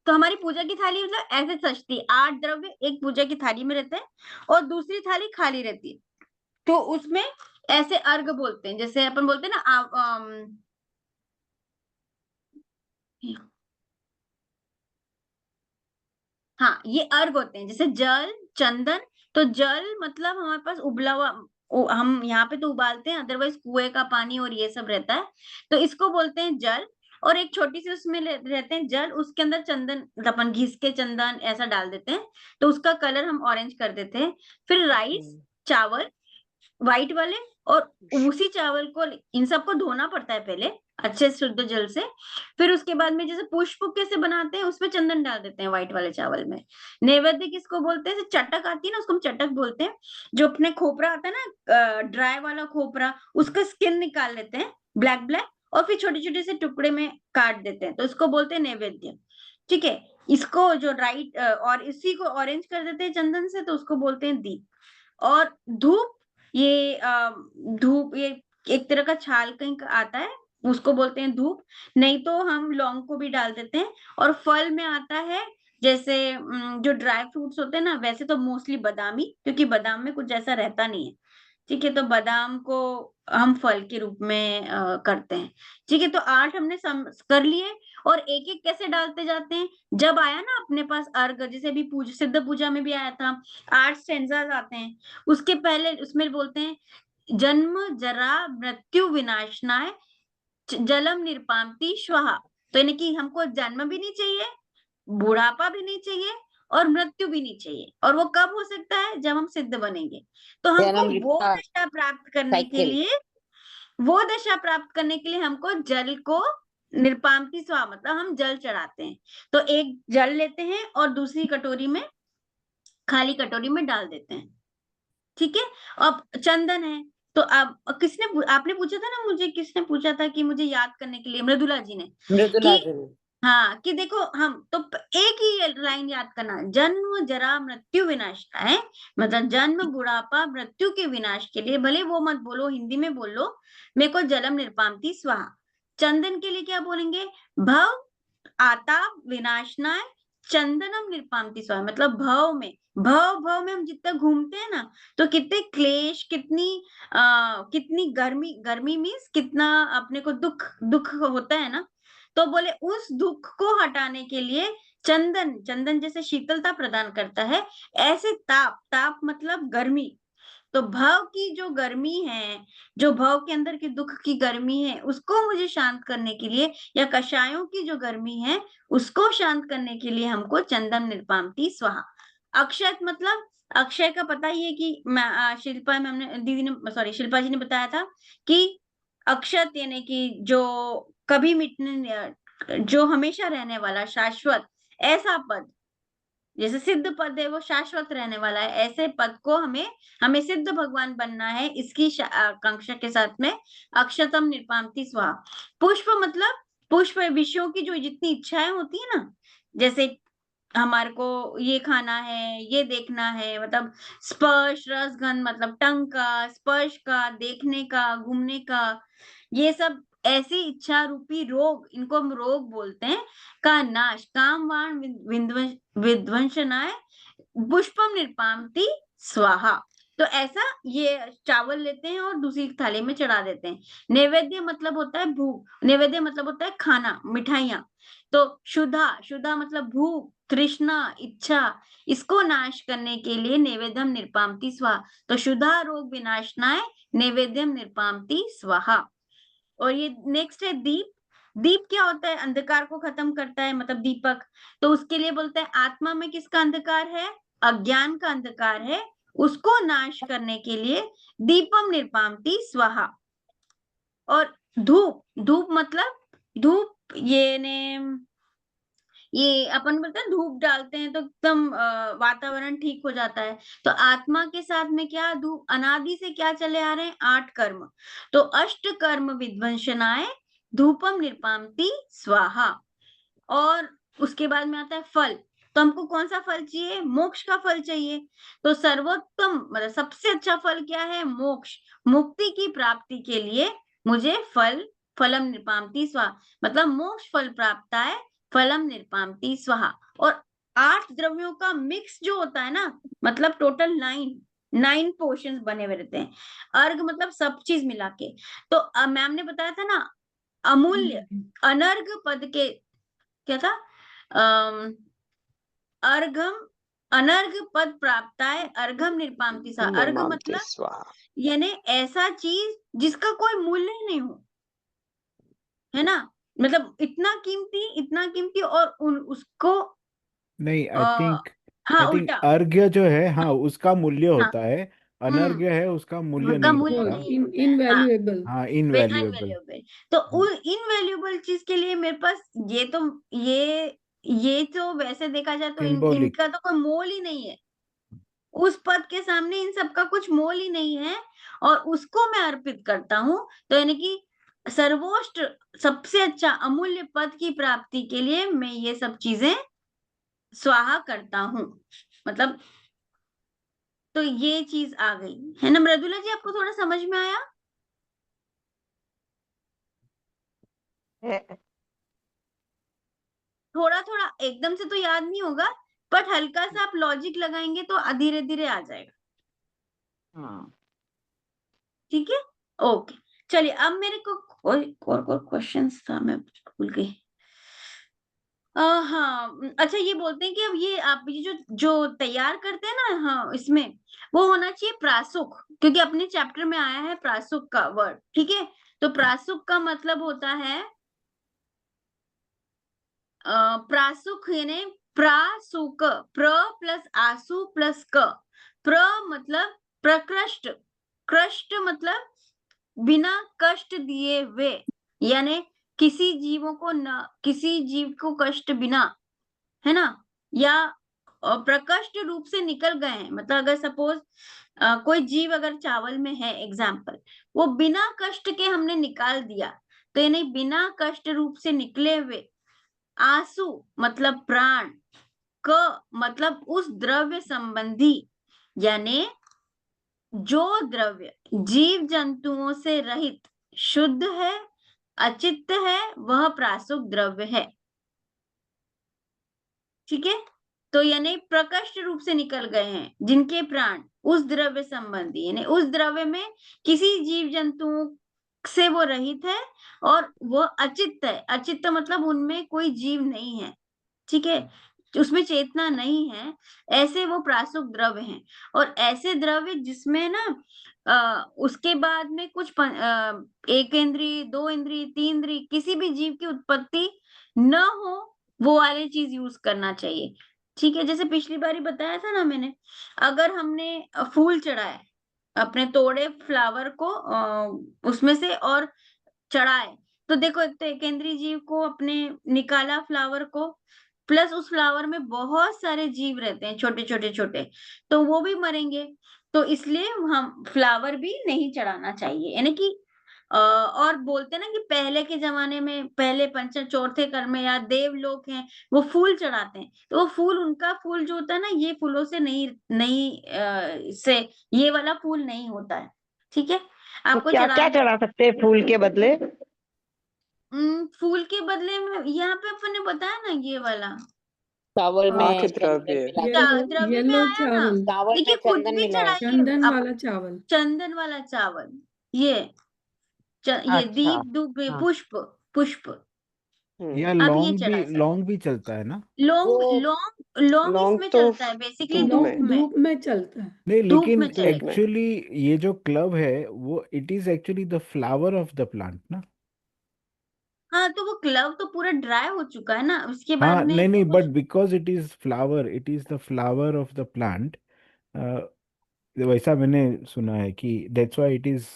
तो हमारी पूजा की थाली मतलब ऐसे सजती है, 8 द्रव्य एक पूजा की थाली में रहते हैं और दूसरी थाली खाली रहती है। तो उसमें ऐसे अर्घ बोलते हैं, जैसे अपन बोलते हैं ना हाँ, ये अर्घ होते हैं, जैसे जल, चंदन। तो जल मतलब हमारे पास उबला हुआ, हम यहाँ पे तो उबालते हैं, अदरवाइज कुएं का पानी और ये सब रहता है, तो इसको बोलते हैं जल। और एक छोटी सी उसमें रहते हैं जल, उसके अंदर चंदन, मतलब अपन घिस के चंदन ऐसा डाल देते हैं, तो उसका कलर हम ऑरेंज कर देते हैं। फिर राइस, चावल व्हाइट वाले, और उसी चावल को, इन सबको धोना पड़ता है पहले अच्छे से शुद्ध जल से। फिर उसके बाद में जैसे पुष्प कैसे बनाते हैं, उसमें चंदन डाल देते हैं व्हाइट वाले चावल में। नैवेद्य किसको बोलते हैं, चटक आती है ना, उसको हम चटक बोलते हैं। जो अपने खोपरा आता है ना, ड्राई वाला खोपरा, उसका स्किन निकाल लेते हैं ब्लैक ब्लैक, और फिर छोटे छोटे से टुकड़े में काट देते हैं, तो इसको बोलते हैं नैवेद्य, ठीक है। इसको जो राइट और इसी को ऑरेंज कर देते हैं चंदन से, तो उसको बोलते हैं दीप। और धूप, ये धूप ये एक तरह का छाल कहीं का आता है, उसको बोलते हैं धूप। नहीं तो हम लौंग को भी डाल देते हैं। और फल में आता है, जैसे जो ड्राई फ्रूट्स होते हैं ना, वैसे तो मोस्टली बादामी, क्योंकि बादाम में कुछ ऐसा रहता नहीं है, ठीक है। तो बादाम को हम फल के रूप में करते हैं, ठीक है। तो 8 हमने कर लिए। और एक एक कैसे डालते जाते हैं, जब आया ना अपने पास अर्घ, जैसे अभी पूजा, सिद्ध पूजा में भी आया था, 8 स्टेंजास आते हैं। उसके पहले उसमें बोलते हैं जन्म जरा मृत्यु विनाशनाय जलम निर्पाम्ति स्वाहा। तो यानी कि हमको जन्म भी नहीं चाहिए, बुढ़ापा भी नहीं चाहिए, और मृत्यु भी नहीं चाहिए। और वो कब हो सकता है, जब हम सिद्ध बनेंगे। तो हमको जन्म वो मृत्यु दशा प्राप्त करने के साइकिल। लिए, वो दशा प्राप्त करने के लिए हमको जल को निर्पाम्ति स्वा, मतलब हम जल चढ़ाते हैं। तो एक जल लेते हैं और दूसरी कटोरी में, खाली कटोरी में डाल देते हैं, ठीक है। अब चंदन है, तो अब आपने पूछा था ना मुझे, किसने पूछा था कि मुझे याद करने के लिए, मृदुला जी ने, मृदुला कि जरूर। हाँ, कि देखो हम तो एक ही लाइन याद करना, जन्म जरा मृत्यु विनाश का है, मतलब जन्म बुढ़ापा मृत्यु के विनाश के लिए, भले वो मत बोलो, हिंदी में बोलो, मेरे को जलम निर्पाम्ति स्वाहा। चंदन के लिए क्या बोलेंगे, भव आताप विनाशनाय चंदनम निर्पाम्ति स्वाहा। मतलब भव में, भव भव में हम जितना घूमते हैं ना, तो कितने क्लेश, कितनी गर्मी, गर्मी मीन्स कितना अपने को दुख दुख होता है ना, तो बोले उस दुख को हटाने के लिए चंदन, चंदन जैसे शीतलता प्रदान करता है, ऐसे ताप, ताप मतलब गर्मी। तो भव की जो गर्मी है, जो भव के अंदर की दुख की गर्मी है, उसको मुझे शांत करने के लिए, या कषायों की जो गर्मी है उसको शांत करने के लिए हमको चंदन निर्पाम्ति स्वाहा। अक्षत मतलब, अक्षय का पता ही है कि शिल्पा मैम ने, दीदी ने, सॉरी शिल्पा जी ने बताया था कि अक्षत यानी कि जो कभी मिटने, जो हमेशा रहने वाला, शाश्वत ऐसा पद, जैसे सिद्ध पद है वो शाश्वत रहने वाला है, ऐसे पद को हमें, हमें सिद्ध भगवान बनना है, इसकी आकांक्षा के साथ में अक्षतम निर्पाम्ति स्वाहा। पुष्प मतलब, पुष्प विषयों की जो जितनी इच्छाएं होती है ना, जैसे हमारे को ये खाना है, ये देखना है, मतलब स्पर्श रस गंध, मतलब टंग का, स्पर्श का, देखने का, घूमने का, ये सब ऐसी इच्छा रूपी रोग, इनको हम रोग बोलते हैं, का नाश, कामवान विध्वंसनाय पुष्पम निर्पाम्ति स्वाहा। तो ऐसा ये चावल लेते हैं और दूसरी थाली में चढ़ा देते हैं। नैवेद्य मतलब होता है भूख, नैवेद्य मतलब होता है खाना, मिठाइयाँ। तो शुद्धा, शुद्धा मतलब भूख, तृष्णा, इच्छा, इसको नाश करने के लिए नैवेद्यम निर्पाम्ति स्वाहा। तो शुद्धा रोग विनाशनाय नैवेद्यम निर्पाम्ति स्वाहा। और ये नेक्स्ट है दीप। दीप क्या होता है, अंधकार को खत्म करता है, मतलब दीपक। तो उसके लिए बोलते हैं आत्मा में किसका अंधकार है, अज्ञान का अंधकार है, उसको नाश करने के लिए दीपम निर्पाम्ति स्वाहा। और धूप, धूप मतलब धूप ये ने ये अपन बोलते हैं धूप डालते हैं तो एकदम वातावरण ठीक हो जाता है। तो आत्मा के साथ में क्या धूप अनादि से क्या चले आ रहे हैं 8 कर्म। तो अष्ट कर्म विध्वंसनाय धूपम निर्पामति स्वाहा। और उसके बाद में आता है फल। तो हमको कौन सा फल चाहिए? मोक्ष का फल चाहिए। तो सर्वोत्तम मतलब सबसे अच्छा फल क्या है? मोक्ष। मुक्ति की प्राप्ति के लिए मुझे फलम निर्पामति स्वाहा मतलब मोक्ष फल प्राप्त है फलम निर्पामति स्वाहा। और 8 द्रव्यों का मिक्स जो होता है ना, मतलब टोटल 9 पोर्शंस बने हुए रहते हैं। अर्घ मतलब सब चीज मिला के। तो मैम ने बताया था ना अमूल्य अनर्घ पद के क्या था? अर्घम अनर्घ पद प्राप्ताय अर्घम निर्पामति सा। अर्घ निर्मामते मतलब स्वाहा। यानी ऐसा चीज जिसका कोई मूल्य ही नहीं हो, है ना? मतलब इतना कीमती और उसको नहीं, आई आ, थिंक हाँ आई थिंक उल्टा। अर्घ्य जो है, हाँ, उसका मूल्य हाँ होता है। अनर्घ्य है, उसका मूल्य उनका नहीं मूल्य होता। नहीं होता है। हाँ इनवैल्यूएबल। हाँ, इनवैल्यूएबल। अनवैल्यूएबल। तो इनवैल्यूएबल चीज के लिए मेरे पास ये तो ये तो वैसे देखा जाए तो सिंबॉलिक। इनका तो कोई मोल ही नहीं है। उस पद के सामने इन सब का कुछ मोल ही नहीं है और उसको मैं अर्पित करता हूं। तो यानी कि सर्वोच्च सबसे अच्छा अमूल्य पद की प्राप्ति के लिए मैं ये सब चीजें स्वाहा करता हूं। मतलब तो ये चीज आ गई है ना मृदुला जी, आपको थोड़ा समझ में आया? है- थोड़ा थोड़ा एकदम से तो याद नहीं होगा, बट हल्का सा आप लॉजिक लगाएंगे तो धीरे धीरे आ जाएगा। हाँ, ठीक है, ओके। चलिए अब मेरे को और क्वेश्चंस था, मैं भूल गई। हाँ अच्छा, ये बोलते हैं कि अब ये आप ये जो जो तैयार करते हैं ना, हाँ इसमें वो होना चाहिए प्रासुक, क्योंकि अपने चैप्टर में आया है प्रासुक का वर्ड। ठीक है, तो प्रासुक का मतलब होता है प्रासुक यानी प्रासुक, प्र प्लस आसु प्लस क। प्र मतलब प्रकृष्ट, कृष्ट मतलब बिना कष्ट दिए हुए, यानी किसी जीव को कष्ट बिना, है ना? या प्रकष्ट रूप से निकल गए हैं, मतलब अगर सपोज कोई जीव अगर चावल में है एग्जाम्पल, वो बिना कष्ट के हमने निकाल दिया, तो यानी बिना कष्ट रूप से निकले हुए। आंसू मतलब प्राण, क मतलब उस द्रव्य संबंधी, यानी जो द्रव्य जीव जंतुओं से रहित शुद्ध है अचित्त है वह प्रासुक द्रव्य है। ठीक है, तो यानी प्रकष्ट रूप से निकल गए हैं जिनके प्राण उस द्रव्य संबंधी, यानी उस द्रव्य में किसी जीव जंतुओं से वो रहित है और वो अचित्त है। अचित्त मतलब उनमें कोई जीव नहीं है, ठीक है, उसमें चेतना नहीं है, ऐसे वो प्रासुक द्रव्य हैं। और ऐसे द्रव्य जिसमें ना उसके बाद में एक इंद्री, दो इंद्री, तीन इंद्री, किसी भी जीव की उत्पत्ति न हो, वो वाली चीज यूज करना चाहिए। ठीक है, जैसे पिछली बारी बताया था ना मैंने, अगर हमने फूल चढ़ाए, अपने तोड़े फ्लावर को उसमें से और चढ़ाए, तो देखो एक तो एकेंद्रीय जीव को अपने निकाला फ्लावर को, प्लस उस फ्लावर में बहुत सारे जीव रहते हैं छोटे छोटे छोटे, तो वो भी मरेंगे। तो इसलिए हम फ्लावर भी नहीं चढ़ाना चाहिए, यानी कि और बोलते हैं ना कि पहले के जमाने में पहले पंच चौथे कर्म में या देव लोग हैं वो फूल चढ़ाते हैं, तो वो फूल उनका फूल जो होता है ना, ये फूलों से नहीं नहीं से ये वाला फूल नहीं होता है। ठीक है, तो आपको क्या क्या चढ़ाना चढ़ा सकते हैं फूल के बदले? फूल के बदले में यहाँ पे अपन ने बताया ना ये वाला चावल आठ में चंदन द्रव्य। मिला के। येलो द्रव्य में येलो आया ना। चावल, चावल में देखिए खुद चंदन भी मिलाया। चढ़ाइए चंदन आप, वाला चावल। चंदन वाला चावल, ये ये अच्छा, दीप दुब हाँ, पुष्प पुष्प, हम्म। या आप ये लौंग भी, चढ़ा सकते। लौंग भी चलता है ना? लौंग वो लौंग लौंग लौंग इसमें तो चलता है बेसिकली धूप धूप में। में। धूप में चलता है। नहीं, धूप लेकिन में धूप चलेगा। में। एक्चुअली ये जो क्लव है वो it is actually the flower of the plant ना? हाँ तो वो क्लव तो पूरा ड्राई हो चुका है ना, उसके बाद हाँ, में नहीं तो नहीं, बट कुछ। Because it is flower, it is the flower of the plant, वैसा मैंने सुना है कि that's why it is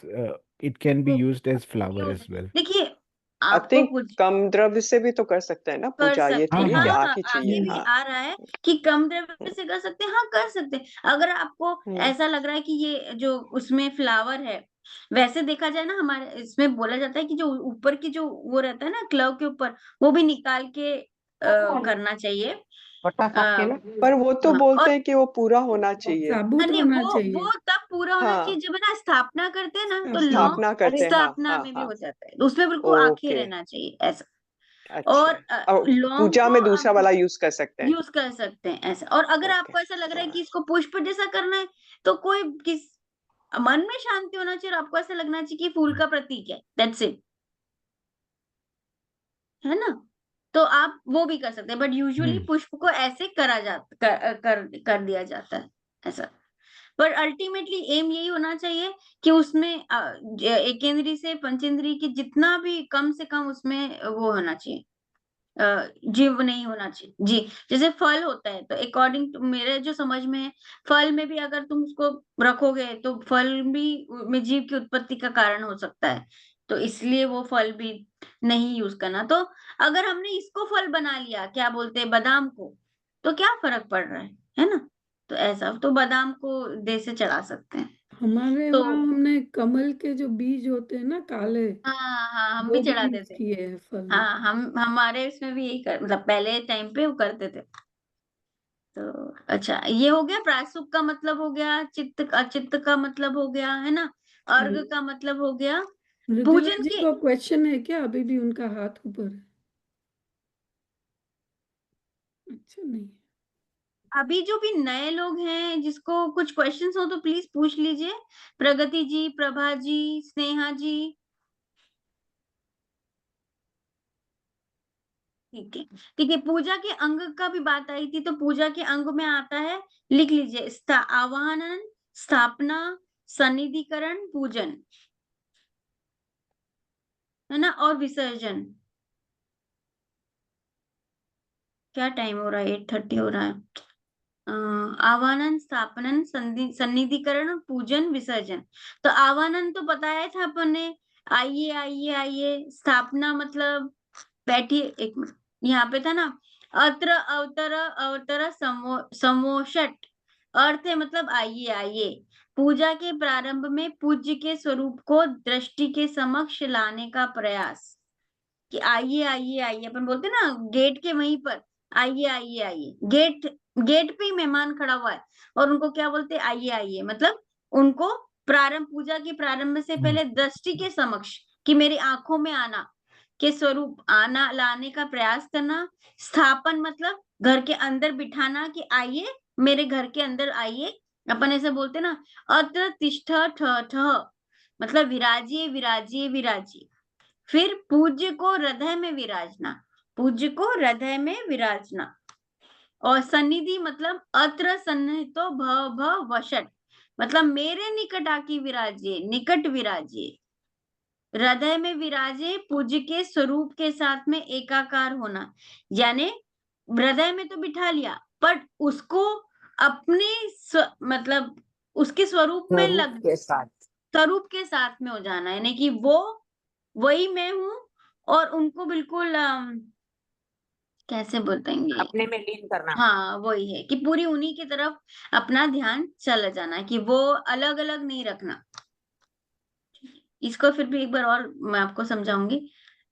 it can be तो used as flower use as well. देखिए आई आपको थिंक कुछ कम द्रव्य से भी तो कर सकते हैं ना कर पूजा, ये सकते हाँ हैं। थोड़ी हाँ कि हाँ हाँ, आग ही आगे चाहिए। भी हाँ। आ रहा है कि कम द्रव्य से कर सकते हैं। हाँ, कर सकते हैं। अगर आपको हम्म। ऐसा लग रहा है कि ये जो उसमें फ्लावर है, वैसे देखा जाए ना, हमारे इसमें बोला जाता है कि जो ऊपर की जो वो रहता है ना क्लव के ऊपर, वो भी निकाल के करना चाहिए। बटा साफ अ, केला पर वो तो हाँ, बोलते और हैं कि वो पूरा होना चाहिए। साबुत नहीं, होना वो चाहिए। तब पूरा होना हाँ, चाहिए जब है ना स्थापना करते हैं ना, तो स्थापना। लौ स्थापना करते हैं। हाँ स्थापना हाँ में भी हाँ। हो जाता है, तो उसमें बिल्कुल आखिर ओके। रहना चाहिए ऐसा। अच्छा। और अब लौंग पूजा को में दूसरा आप वाला यूज कर सकते हैं। यूज कर सकते हैं ऐसा। और अगर ओके। आपको ऐसा लग रहा है कि इसको पुष्प जैसा करना है, तो कोई किस मन में शांति होना चाहिए और आपको ऐसा लगना चाहिए कि फूल का प्रतीक है, दैट्स इट, है ना? तो आप वो भी कर सकते हैं, बट यूजुअली हम्म पुष्प को ऐसे करा जाता कर दिया जाता है ऐसा। पर अल्टीमेटली एम यही होना चाहिए कि उसमें एकेंद्री से पंचेंद्री की जितना भी कम से कम उसमें वो होना चाहिए, जीव नहीं होना चाहिए जी। जैसे फल होता है, तो अकॉर्डिंग टू मेरे जो समझ में है, फल में भी अगर तुम उसको रखोगे तो फल भी में जीव की उत्पत्ति का कारण हो सकता है, तो इसलिए वो फल भी नहीं यूज करना। तो अगर हमने इसको फल बना लिया, क्या बोलते हैं, बादाम को, तो क्या फर्क पड़ रहा है ना? तो ऐसा तो बादाम को दे से चढ़ा सकते हैं। हमारे तो वहाँ हमने कमल के जो बीज होते हैं ना काले, हाँ हाँ, हम भी वो भी चढ़ाते यूज थे। किए हैं फल में। हाँ, हम हमारे इसमें भी यही मतलब पहले टाइम पे वो करते थे। तो अच्छा, ये हो गया प्रायश्चित का मतलब हो गया, चित्त अचित्त का मतलब हो गया, है ना? अर्घ चलो, का मतलब हो गया। मृदुला पूजन जी के को क्वेश्चन है क्या? अभी भी उनका हाथ ऊपर है। अच्छा, नहीं। अभी जो भी नए लोग हैं जिसको कुछ क्वेश्चंस हो तो प्लीज पूछ लीजिए। प्रगति जी, प्रभा जी, स्नेहा जी। ठीक है, ठीक है। पूजा के अंग का भी बात आई थी, तो पूजा के अंग में आता है, लिख लीजिए, आवाहन, स्थापना, सन्निधिकरण, पूजन, है ना? और विसर्जन। क्या टाइम हो रहा है? 8:30 हो रहा है। आवाहन, स्थापना, सन्निधिकरण, पूजन, विसर्जन। तो आवाहन तो बताया था अपन ने, आइए आइए आइए। स्थापना मतलब बैठिए, एक मिनट, यहाँ पे था ना, अत्र अवतर अवतर समोषट, अर्थ है मतलब आइए आइए। पूजा के प्रारंभ में पूज्य के स्वरूप को दृष्टि के समक्ष लाने का प्रयास, कि आइए आइए आइए, अपन बोलते हैं ना गेट के वहीं पर, आइए आइए आइए। गेट गेट पे ही मेहमान खड़ा हुआ है और उनको क्या बोलते हैं, आइए आइए, मतलब उनको प्रारंभ, पूजा के प्रारंभ से हम्म पहले दृष्टि के समक्ष, कि मेरी आंखों में आना के स्वरूप आना लाने का प्रयास करना। स्थापन मतलब घर के अंदर बिठाना, कि आइए मेरे घर के अंदर आइए, अपन ऐसे बोलते ना। अत्र तिष्ठ ठ ठ, मतलब विराजिए विराजिए विराजिए। फिर पूज्य को हृदय में विराजना, पूज्य को हृदय में विराजना। और सन्निधि मतलब अत्र सन्निहितो भव वशट, मतलब मेरे निकट आके विराजिए, निकट विराजिए। हृदय में विराजे, पूज्य के स्वरूप के साथ में एकाकार होना, यानी हृदय में तो बिठा लिया, पर उसको अपने मतलब उसके स्वरूप में स्वरूप के साथ स्वरूप के साथ में हो जाना, यानी कि वो वही मैं हूं, और उनको बिल्कुल कैसे बताएंगे, अपने में लीन करना। हाँ वही है कि पूरी उन्हीं की तरफ अपना ध्यान चला जाना, कि वो अलग अलग नहीं रखना। इसको फिर भी एक बार और मैं आपको समझाऊंगी।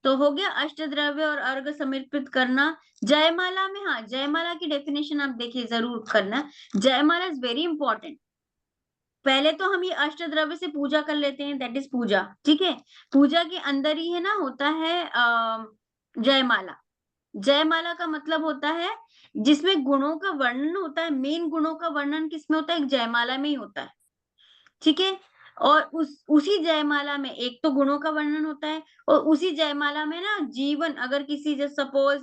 तो हो गया अष्टद्रव्य और अर्घ समर्पित करना। जयमाला में, हाँ, जयमाला की डेफिनेशन आप देखिए जरूर करना। जयमाला इज वेरी इंपॉर्टेंट। पहले तो हम ये अष्टद्रव्य से पूजा कर लेते हैं, दैट इज पूजा, ठीक है। पूजा के अंदर ही है ना होता है जयमाला। जयमाला का मतलब होता है जिसमें गुणों का वर्णन होता है, मेन गुणों का वर्णन किसमें होता है, एक जयमाला में ही होता है, ठीक है। और उसी जयमाला में एक तो गुणों का वर्णन होता है, और उसी जयमाला में ना जीवन, अगर किसी जैसे सपोज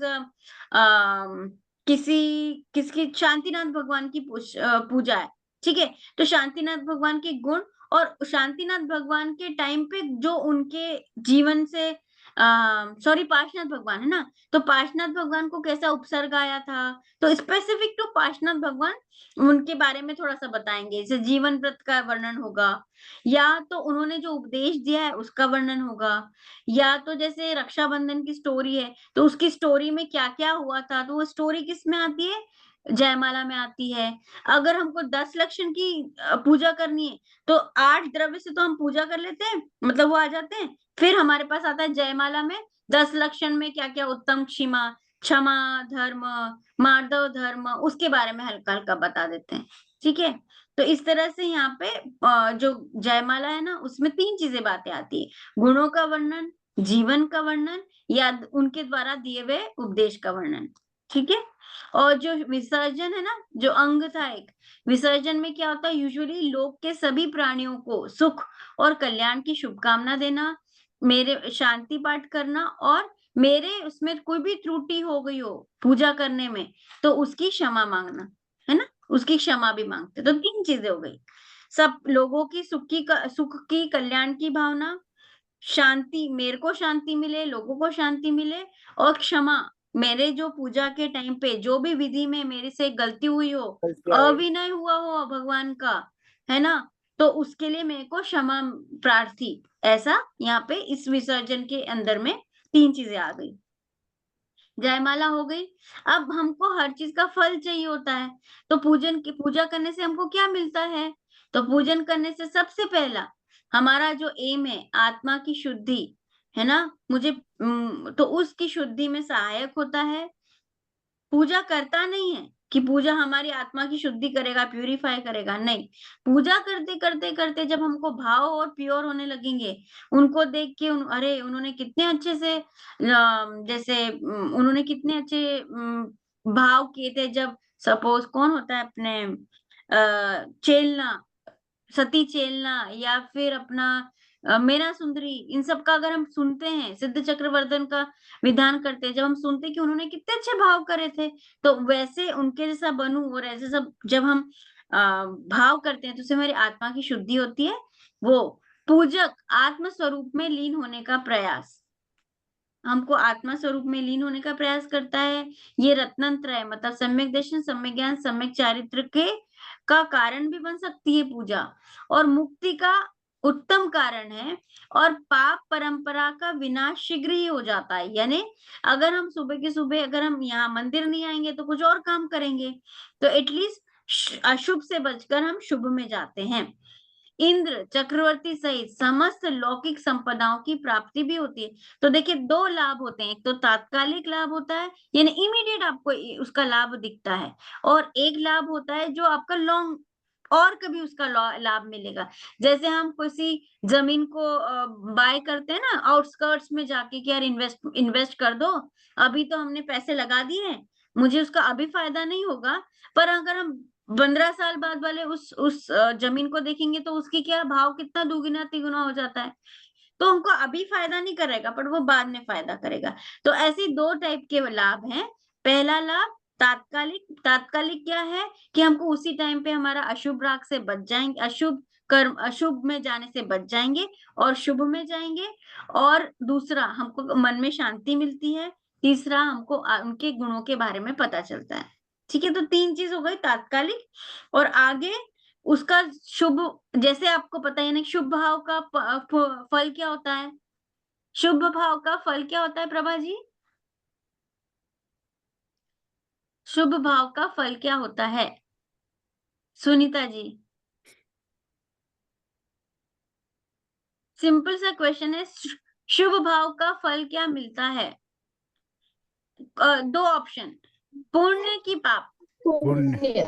किसी किसकी शांतिनाथ भगवान की पूजा है, ठीक है, तो शांतिनाथ भगवान के गुण, और शांतिनाथ भगवान के टाइम पे जो उनके जीवन से सॉरी पार्श्वनाथ भगवान है ना, तो पार्श्वनाथ भगवान को कैसा उपसर्ग आया था, तो स्पेसिफिक टू पार्श्वनाथ भगवान उनके बारे में थोड़ा सा बताएंगे। जैसे जीवन व्रत का वर्णन होगा, या तो उन्होंने जो उपदेश दिया है उसका वर्णन होगा, या तो जैसे रक्षाबंधन की स्टोरी है तो उसकी स्टोरी में क्या क्या हुआ था, तो वो स्टोरी किस में आती है, जयमाला में आती है। अगर हमको 10 लक्षण की पूजा करनी है तो 8 द्रव्य से तो हम पूजा कर लेते हैं, मतलब वो आ जाते हैं। फिर हमारे पास आता है जयमाला में 10 लक्षण में क्या क्या, उत्तम क्षमा, क्षमा धर्म, मार्दव धर्म, उसके बारे में हल्का हल्का बता देते हैं। ठीक है, तो इस तरह से यहाँ पे जो जयमाला है ना उसमें 3 चीजें बातें आती है, गुणों का वर्णन, जीवन का वर्णन, या उनके द्वारा दिए हुए उपदेश का वर्णन। ठीक है, और जो विसर्जन है ना, जो अंग था एक, विसर्जन में क्या होता है, यूजुअली लोक के सभी प्राणियों को सुख और कल्याण की शुभकामना देना, मेरे शांति पाठ करना, और मेरे उसमें कोई भी त्रुटि हो गई हो पूजा करने में तो उसकी क्षमा मांगना, है ना, उसकी क्षमा भी मांगते। तो 3 चीजें हो गई, सब लोगों की सुख की कल्याण की भावना, शांति, मेरे को शांति मिले, लोगों को शांति मिले, और क्षमा, मेरे जो पूजा के टाइम पे जो भी विधि में मेरे से गलती हुई हो, अविनय हुआ हो भगवान का, है ना, तो उसके लिए मेरे को क्षमा प्रार्थी। ऐसा यहाँ पे इस विसर्जन के अंदर में 3 चीजें आ गई। जयमाला हो गई। अब हमको हर चीज का फल चाहिए होता है, तो पूजा करने से हमको क्या मिलता है, तो पूजन करने से सबसे पहला हमारा जो एम है आत्मा की शुद्धि, है ना, तो उसकी शुद्धि में सहायक होता है। पूजा करता नहीं है कि पूजा हमारी आत्मा की शुद्धि करेगा, प्यूरिफाई करेगा, नहीं। पूजा करते करते करते जब हमको भाव और प्योर होने लगेंगे, उनको देख के अरे उन्होंने कितने अच्छे से जैसे उन्होंने कितने अच्छे भाव किए थे। जब सपोज कौन होता है अपने चेलना, सती चेलना, या फिर अपना मीरा सुंदरी, इन सब का अगर हम सुनते हैं, सिद्ध चक्रवर्धन का विधान करते हैं, जब हम सुनते हैं कि उन्होंने कितने अच्छे भाव करे थे, तो वैसे उनके जैसा बनूं, और ऐसे सब जब हम भाव करते हैं तो उससे हमारी आत्मा की शुद्धि होती है। वो पूजक आत्म स्वरूप में लीन होने का प्रयास, हमको आत्मा स्वरूप में लीन होने का प्रयास करता है। ये रत्नंत्र है, मतलब सम्यक दर्शन, सम्यक ज्ञान, सम्यक चारित्र के का कारण भी बन सकती है पूजा, और मुक्ति का उत्तम कारण है, और पाप परंपरा का विनाश शीघ्र ही हो जाता है। यानी अगर हम सुबह के सुबह अगर हम यहाँ मंदिर नहीं आएंगे तो कुछ और काम करेंगे, तो एटलीस्ट अशुभ से बचकर हम शुभ में जाते हैं। इंद्र चक्रवर्ती सहित समस्त लौकिक संपदाओं की प्राप्ति भी होती है। तो देखिए 2 लाभ होते हैं, एक तो तात्कालिक लाभ होता है, यानी इमीडिएट आपको उसका लाभ दिखता है, और एक लाभ होता है जो आपका लॉन्ग, और कभी उसका लाभ मिलेगा। जैसे हम किसी जमीन को बाय करते हैं ना आउटस्कर्ट्स में जाके कि यार इन्वेस्ट कर दो, अभी तो हमने पैसे लगा दिए हैं, मुझे उसका अभी फायदा नहीं होगा, पर अगर हम 15 साल बाद वाले उस जमीन को देखेंगे तो उसकी क्या भाव कितना दुगुना तिगुना हो जाता है। तो हमको अभी फायदा नहीं करेगा, पर वो बाद में फायदा करेगा। तो ऐसे 2 टाइप के लाभ हैं। पहला लाभ तात्कालिक, तात्कालिक क्या है कि हमको उसी टाइम पे हमारा अशुभ राग से बच जाएंगे, अशुभ कर्म, अशुभ में जाने से बच जाएंगे और शुभ में जाएंगे। और दूसरा हमको मन में शांति मिलती है। तीसरा हमको उनके गुणों के बारे में पता चलता है। ठीक है, तो 3 चीज हो गई, तात्कालिक और आगे उसका शुभ। जैसे आपको पता है ना शुभ भाव का फल क्या होता है, शुभ भाव का फल क्या होता है प्रभा जी, शुभ भाव का फल क्या होता है सुनीता जी? सिंपल सा क्वेश्चन है, शुभ भाव का फल क्या मिलता है? 2 ऑप्शन, पुण्य की पाप। पुण्य।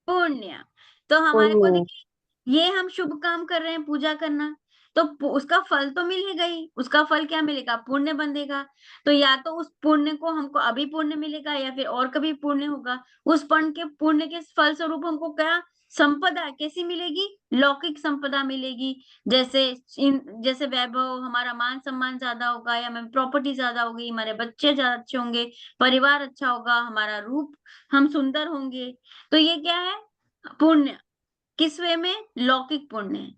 पुण्य, तो हमारे को देखिए ये हम शुभ काम कर रहे हैं पूजा करना, तो उसका फल तो मिल ही गई, उसका फल क्या मिलेगा, पुण्य बंधेगा। तो या तो उस पुण्य को हमको अभी पुण्य मिलेगा या फिर और कभी पुण्य होगा। उस पुण्य के फल स्वरूप हमको क्या संपदा कैसी मिलेगी, लौकिक संपदा मिलेगी। जैसे जैसे वैभव, हमारा मान सम्मान ज्यादा होगा, या हमें प्रॉपर्टी ज्यादा होगी, हमारे बच्चे ज्यादा अच्छे होंगे, परिवार अच्छा होगा, हमारा रूप, हम सुंदर होंगे। तो ये क्या है, पुण्य। किस वे में? लौकिक पुण्य है।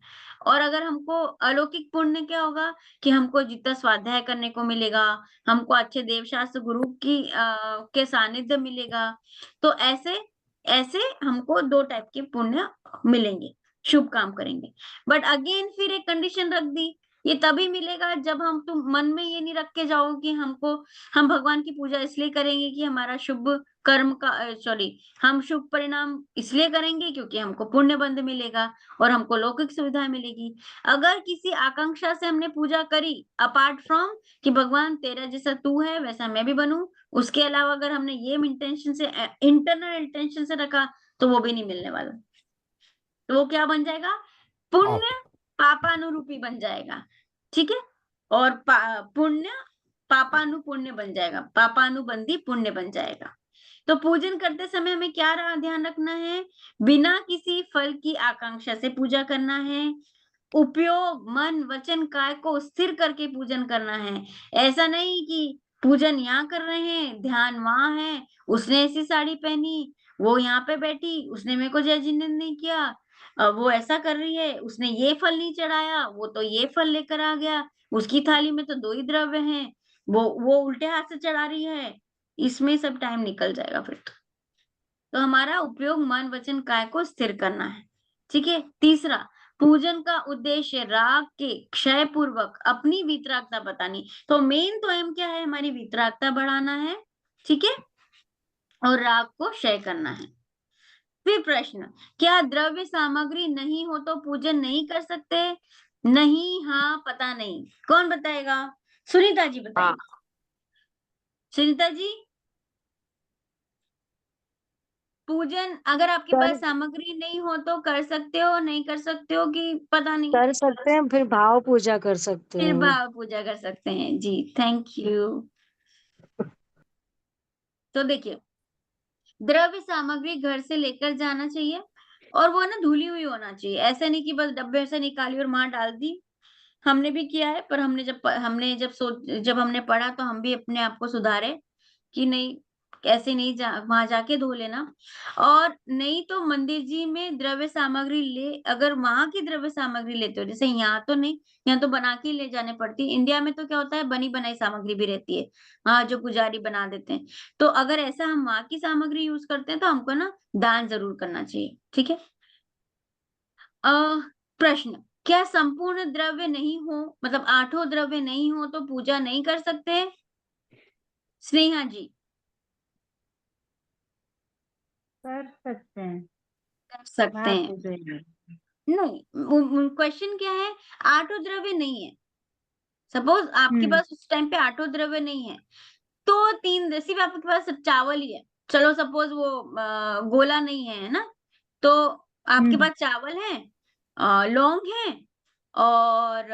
और अगर हमको अलौकिक पुण्य क्या होगा कि हमको जितना स्वाध्याय करने को मिलेगा, हमको अच्छे देवशास्त्र गुरु की के सानिध्य मिलेगा। तो ऐसे ऐसे हमको 2 टाइप के पुण्य मिलेंगे, शुभ काम करेंगे। बट अगेन फिर एक कंडीशन रख दी, ये तभी मिलेगा जब तुम मन में ये नहीं रख के जाओ कि हम भगवान की पूजा इसलिए करेंगे कि हमारा शुभ कर्म का हम शुभ परिणाम इसलिए करेंगे क्योंकि हमको पुण्य बंध मिलेगा और हमको लौकिक सुविधाएं मिलेगी। अगर किसी आकांक्षा से हमने पूजा करी अपार्ट फ्रॉम कि भगवान तेरा जैसा तू है वैसा मैं भी बनूं, उसके अलावा अगर हमने ये इंटेंशन से इंटरनल इंटेंशन से रखा तो वो भी नहीं मिलने वाला। तो वो क्या बन जाएगा? पुण्य पापानुरूपी बन जाएगा। ठीक है। और पुण्य पापानुपुण्य बन जाएगा, पापानुबंधी पुण्य बन जाएगा। तो पूजन करते समय हमें क्या ध्यान रखना है? बिना किसी फल की आकांक्षा से पूजा करना है। उपयोग मन वचन काय को स्थिर करके पूजन करना है। ऐसा नहीं कि पूजन यहाँ कर रहे हैं, ध्यान वहां है, उसने ऐसी साड़ी पहनी, वो यहाँ पे बैठी, उसने मेरे को जय जिनेंद्र नहीं किया, वो ऐसा कर रही है, उसने ये फल नहीं चढ़ाया, वो तो ये फल लेकर आ गया, उसकी थाली में तो 2 ही द्रव्य हैं, वो उल्टे हाथ से चढ़ा रही है। इसमें सब टाइम निकल जाएगा फिर तो हमारा उपयोग मन वचन काय को स्थिर करना है। ठीक है। तीसरा, पूजन का उद्देश्य राग के क्षय पूर्वक अपनी वितरागता बतानी। तो मेन तो एम क्या है? हमारी वितरागता बढ़ाना है। ठीक है। और राग को क्षय करना है। फिर प्रश्न, क्या द्रव्य सामग्री नहीं हो तो पूजन नहीं कर सकते? नहीं, हाँ, पता नहीं। कौन बताएगा? सुनीता जी बताइए। सुनीता जी, पूजन अगर आपके कर पास सामग्री नहीं हो तो कर सकते हो, नहीं कर सकते हो कि पता नहीं? कर सकते हैं, फिर भाव पूजा कर सकते फिर हैं। भाव पूजा कर सकते हैं जी। Thank you. तो देखिए, द्रव्य सामग्री घर से लेकर जाना चाहिए और वो ना धुली हुई होना चाहिए। ऐसा नहीं कि बस डब्बे से निकाली और वहां डाल दी। हमने भी किया है, पर जब हमने पढ़ा तो हम भी अपने आप को सुधारे कि नहीं, ऐसे नहीं, वहां जाके धो लेना। और नहीं तो मंदिर जी में द्रव्य सामग्री अगर वहां की द्रव्य सामग्री लेते हो, जैसे यहाँ तो नहीं, यहाँ तो बना के ले जाने पड़ती है। इंडिया में तो क्या होता है, बनी बनाई सामग्री भी रहती है, हाँ, जो पुजारी बना देते हैं। तो अगर ऐसा हम वहां की सामग्री यूज करते हैं तो हमको ना दान जरूर करना चाहिए। ठीक है। प्रश्न, क्या संपूर्ण द्रव्य नहीं हो, मतलब 8 द्रव्य नहीं हो तो पूजा नहीं कर सकते? स्नेहा जी। कर सकते हैं, कर सकते भाव हैं। पूजा ही। नहीं, क्वेश्चन क्या है? 8 द्रव्य नहीं है। सपोज आपके पास उस टाइम पे 8 द्रव्य नहीं है तो 3 सिर्फ आपके पास चावल ही है। चलो सपोज वो गोला नहीं है ना, तो आपके पास चावल है, लौंग है और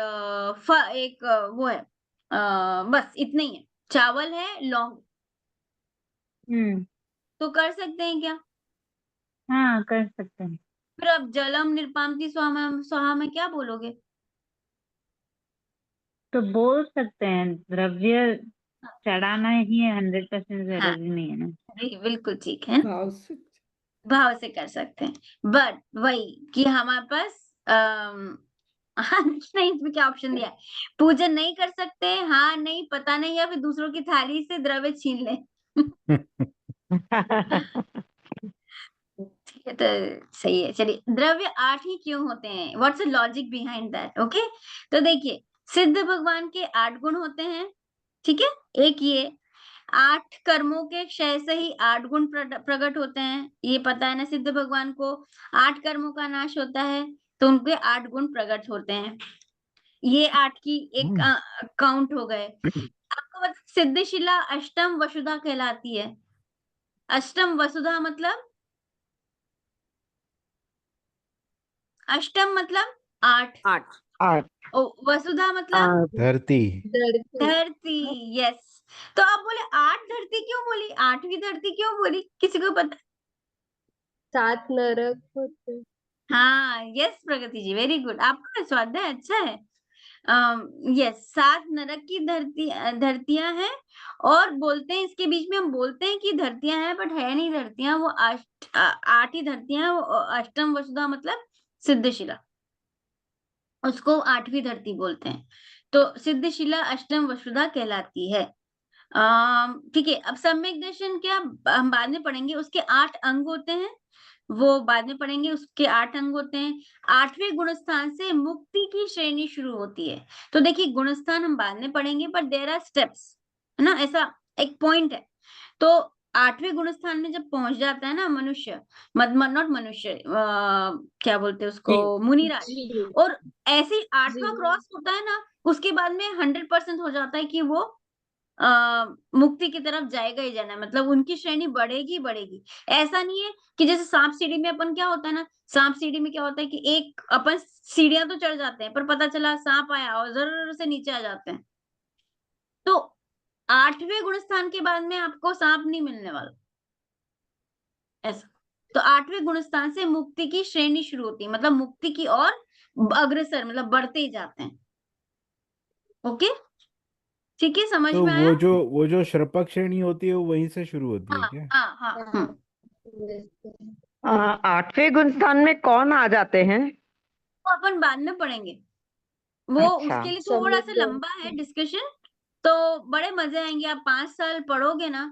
एक वो है, बस इतना ही है, चावल है, लौंग। तो कर सकते हैं क्या? हाँ, कर सकते हैं। फिर अब जलम निर्पामति स्वाहा स्वाहा में क्या बोलोगे? तो बोल सकते हैं, द्रव्य चढ़ाना ही है, 100% हाँ, जरूरी नहीं है ना। बिल्कुल ठीक है, भाव से कर सकते हैं। बट वही कि हमारे पास नहीं, इसमें क्या ऑप्शन दिया है? पूजन नहीं कर सकते, हाँ, नहीं, पता नहीं, या फिर दूसरों की थाली से द्रव्य छीन ले। ठीक है, तो सही है। चलिए, द्रव्य 8 ही क्यों होते हैं? What's the logic behind that? Okay, तो देखिए, सिद्ध भगवान के 8 गुण होते हैं। ठीक है। एक ये 8 कर्मों के क्षय से ही 8 गुण प्रकट होते हैं, ये पता है ना। सिद्ध भगवान को 8 कर्मों का नाश होता है तो उनके 8 गुण प्रकट होते हैं। ये 8 की एक काउंट हो गए। आपको पता, सिद्धशिला अष्टम वसुधा कहलाती है। अष्टम वसुधा मतलब, अष्टम मतलब 8, 8 वसुधा मतलब धरती। धरती। यस। तो आप बोले 8 धरती क्यों बोली, 8वीं धरती क्यों बोली? किसी को पता? 7 नरक होते। हाँ, यस प्रगति जी, वेरी गुड, आपका स्वाध्याय अच्छा है। यस, 7 नरक की धरतियां हैं। और बोलते हैं, इसके बीच में हम बोलते हैं कि धरतियां हैं, बट है नहीं धरतियां, वो 8 ही धरतियां हैं। वो अष्टम वसुधा मतलब सिद्धशिला, उसको 8वीं धरती बोलते हैं। तो सिद्धशिला अष्टम वसुधा कहलाती है। ठीक है, अब सम्यक दर्शन क्या हम बाद में पढ़ेंगे, उसके 8 अंग होते हैं, वो बाद में पढ़ेंगे, उसके 8 अंग होते हैं। 8वें गुणस्थान से मुक्ति की श्रेणी शुरू होती है। तो देखिए गुणस्थान हम बाद में पढ़ेंगे, बट देयर आर स्टेप्स, है ना, ऐसा एक पॉइंट है। तो 8वें गुणस्थान में जब पहुंच जाता है ना मनुष्य, नॉट मनुष्य, क्या बोलते हैं उसको, मुनिराज, जीव और ऐसे 8वां जीव क्रॉस होता है ना, उसके बाद में 100% हो जाता है कि वो मुक्ति की तरफ जाएगा ही जाना है, मतलब उनकी श्रेणी बढ़ेगी बढ़ेगी। ऐसा नहीं है कि जैसे सांप सीढ़ी में अपन क्या होता है ना, सांप सीढ़ी में क्या होता है कि एक अपन सीढ़ियां तो चढ़ जाते हैं, पर पता चला सांप आया और जर से नीचे आ जाते हैं। तो 8वें गुणस्थान के बाद में आपको सांप नहीं मिलने वाला, ऐसा। तो 8वें गुणस्थान से मुक्ति की श्रेणी शुरू होती है, मतलब मुक्ति की ओर अग्रसर, मतलब बढ़ते ही जाते हैं। ओके, ठीक है, समझ तो में आया? वो जो श्रपक श्रेणी होती है वो वहीं से शुरू होती है हाँ क्या? हाँ हाँ, हाँ, 8वें गुणस्थान में कौन आ जाते हैं? वो अपन बाद में पढ़ेंगे, वो अच्छा। उसके लिए थोड़ा सम्यक सा लंबा है डिस्कशन, तो बड़े मजे आएंगे। आप 5 साल पढ़ोगे ना,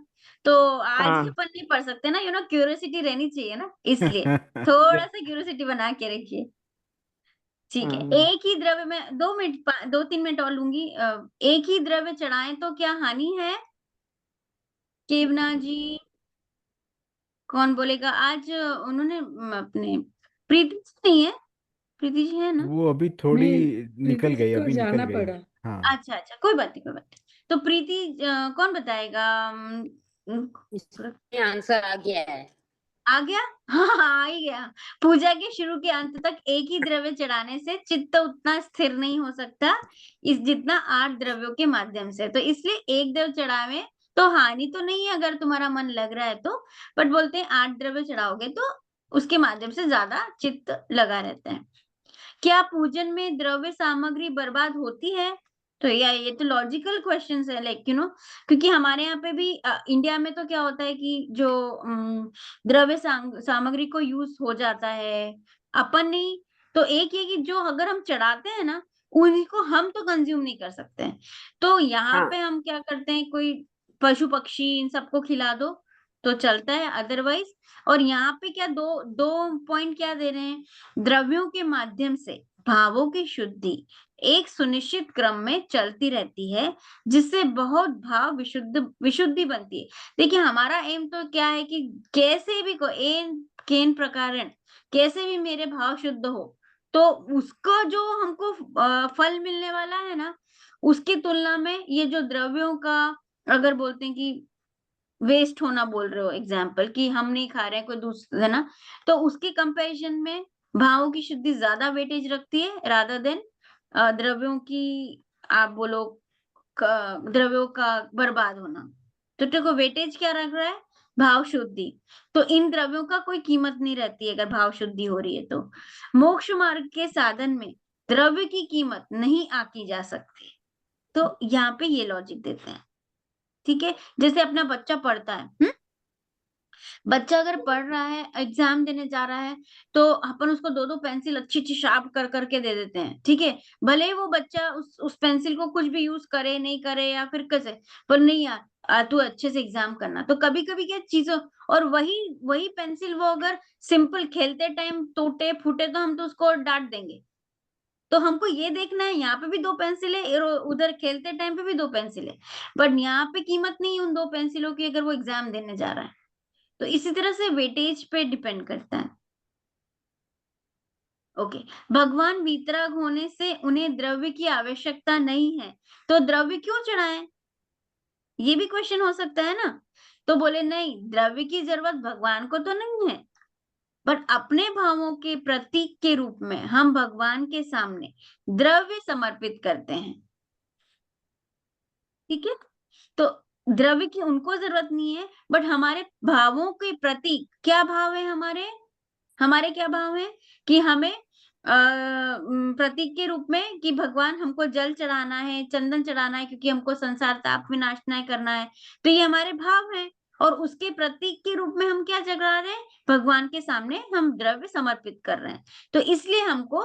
तो आज ही हाँ। अपन नहीं पढ़ सकते ना, क्यूरियोसिटी रहनी चाहिए ना, इसलिए थोड़ा सा क्यूरियोसिटी बना के रखिए। ठीक है, हम्म। एक ही द्रव्य में 2 मिनट 2-3 मिनट और लूंगी। एक ही द्रव्य चढ़ाएं तो क्या हानि है? केवना जी, कौन बोलेगा आज? उन्होंने अपने प्रीति जी नहीं है, प्रीति जी है ना? वो अभी थोड़ी नहीं, निकल प्रीति जी गई, को अभी निकल जाना गई। पड़ा। हाँ। अच्छा अच्छा, कोई बात नहीं, कोई बात नहीं। तो प्रीति, कौन बताएगा? इसमें आंसर आ गया है। आ गया? हाँ आ ही गया। पूजा के शुरू के अंत तक एक ही द्रव्य चढ़ाने से चित्त उतना स्थिर नहीं हो सकता इस जितना 8 द्रव्यों के माध्यम से। तो इसलिए एक द्रव्य चढ़ावे तो हानि तो नहीं है अगर तुम्हारा मन लग रहा है तो, बट बोलते हैं 8 द्रव्य चढ़ाओगे तो उसके माध्यम से ज्यादा चित्त लगा रहता है। क्या पूजन में द्रव्य सामग्री बर्बाद होती है? तो ये तो लॉजिकल क्वेश्चन है, लाइक क्योंकि हमारे यहाँ पे भी इंडिया में तो क्या होता है कि जो द्रव्य सामग्री को यूज हो जाता है, अपन नहीं। तो एक ये कि जो अगर हम चढ़ाते हैं ना, उन्हीं को हम तो कंज्यूम नहीं कर सकते हैं। तो यहाँ हाँ पे हम क्या करते हैं, कोई पशु पक्षी इन सबको खिला दो तो चलता है, अदरवाइज। और यहाँ पे क्या दो दो पॉइंट क्या दे रहे हैं, द्रव्यों के माध्यम से भावों की शुद्धि एक सुनिश्चित क्रम में चलती रहती है, जिससे बहुत भाव विशुद्धि बनती है। देखिए हमारा एम तो क्या है कि कैसे भी को एन केन प्रकारण कैसे भी मेरे भाव शुद्ध हो, तो उसका जो हमको फल मिलने वाला है ना, उसकी तुलना में ये जो द्रव्यों का, अगर बोलते हैं कि वेस्ट होना बोल रहे हो, एग्जाम्पल कि हम नहीं खा रहे हैं कोई दूसरा, है ना, तो उसके कंपैरिजन में भावों की शुद्धि ज्यादा वेटेज रखती है रादर देन द्रव्यों की, आप बोलो द्रव्यों का बर्बाद होना। तो देखो वेटेज क्या रख रहा है, भाव शुद्धि। तो इन द्रव्यों का कोई कीमत नहीं रहती है अगर भाव शुद्धि हो रही है तो। मोक्ष मार्ग के साधन में द्रव्य की कीमत नहीं आकी जा सकती। तो यहाँ पे ये लॉजिक देते हैं, ठीक है। जैसे अपना बच्चा पढ़ता है, बच्चा अगर पढ़ रहा है, एग्जाम देने जा रहा है, तो अपन उसको 2-2 पेंसिल अच्छी अच्छी शार्प कर करके दे देते हैं, ठीक है। भले ही वो बच्चा उस पेंसिल को कुछ भी यूज करे नहीं करे या फिर कैसे, पर नहीं यार तू अच्छे से एग्जाम करना। तो कभी कभी क्या चीजों, और वही वही पेंसिल वो अगर सिंपल खेलते टाइम टूटे फूटे तो हम तो उसको डांट देंगे। तो हमको ये देखना है यहाँ पे भी 2 पेंसिल है और उधर खेलते टाइम पे भी 2 पेंसिल है, बट यहाँ पे कीमत नहीं है उन 2 पेंसिलों की अगर वो एग्जाम देने जा रहा है। तो इसी तरह से वेटेज पे डिपेंड करता है। ओके, भगवान वीतराग होने से उन्हें द्रव्य की आवश्यकता नहीं है, तो द्रव्य क्यों चढ़ाएं? ये भी क्वेश्चन हो सकता है ना। तो बोले नहीं, द्रव्य की जरूरत भगवान को तो नहीं है, बट अपने भावों के प्रतीक के रूप में हम भगवान के सामने द्रव्य समर्पित करते हैं, ठीक है। तो द्रव्य की उनको जरूरत नहीं है, बट हमारे भावों के प्रतीक, क्या भाव है हमारे, हमारे क्या भाव है कि हमें प्रतीक के रूप में कि भगवान हमको जल चढ़ाना है, चंदन चढ़ाना है, क्योंकि हमको संसार ताप विनाशना करना है। तो ये हमारे भाव हैं, और उसके प्रतीक के रूप में हम क्या चढ़ा रहे हैं, भगवान के सामने हम द्रव्य समर्पित कर रहे हैं। तो इसलिए हमको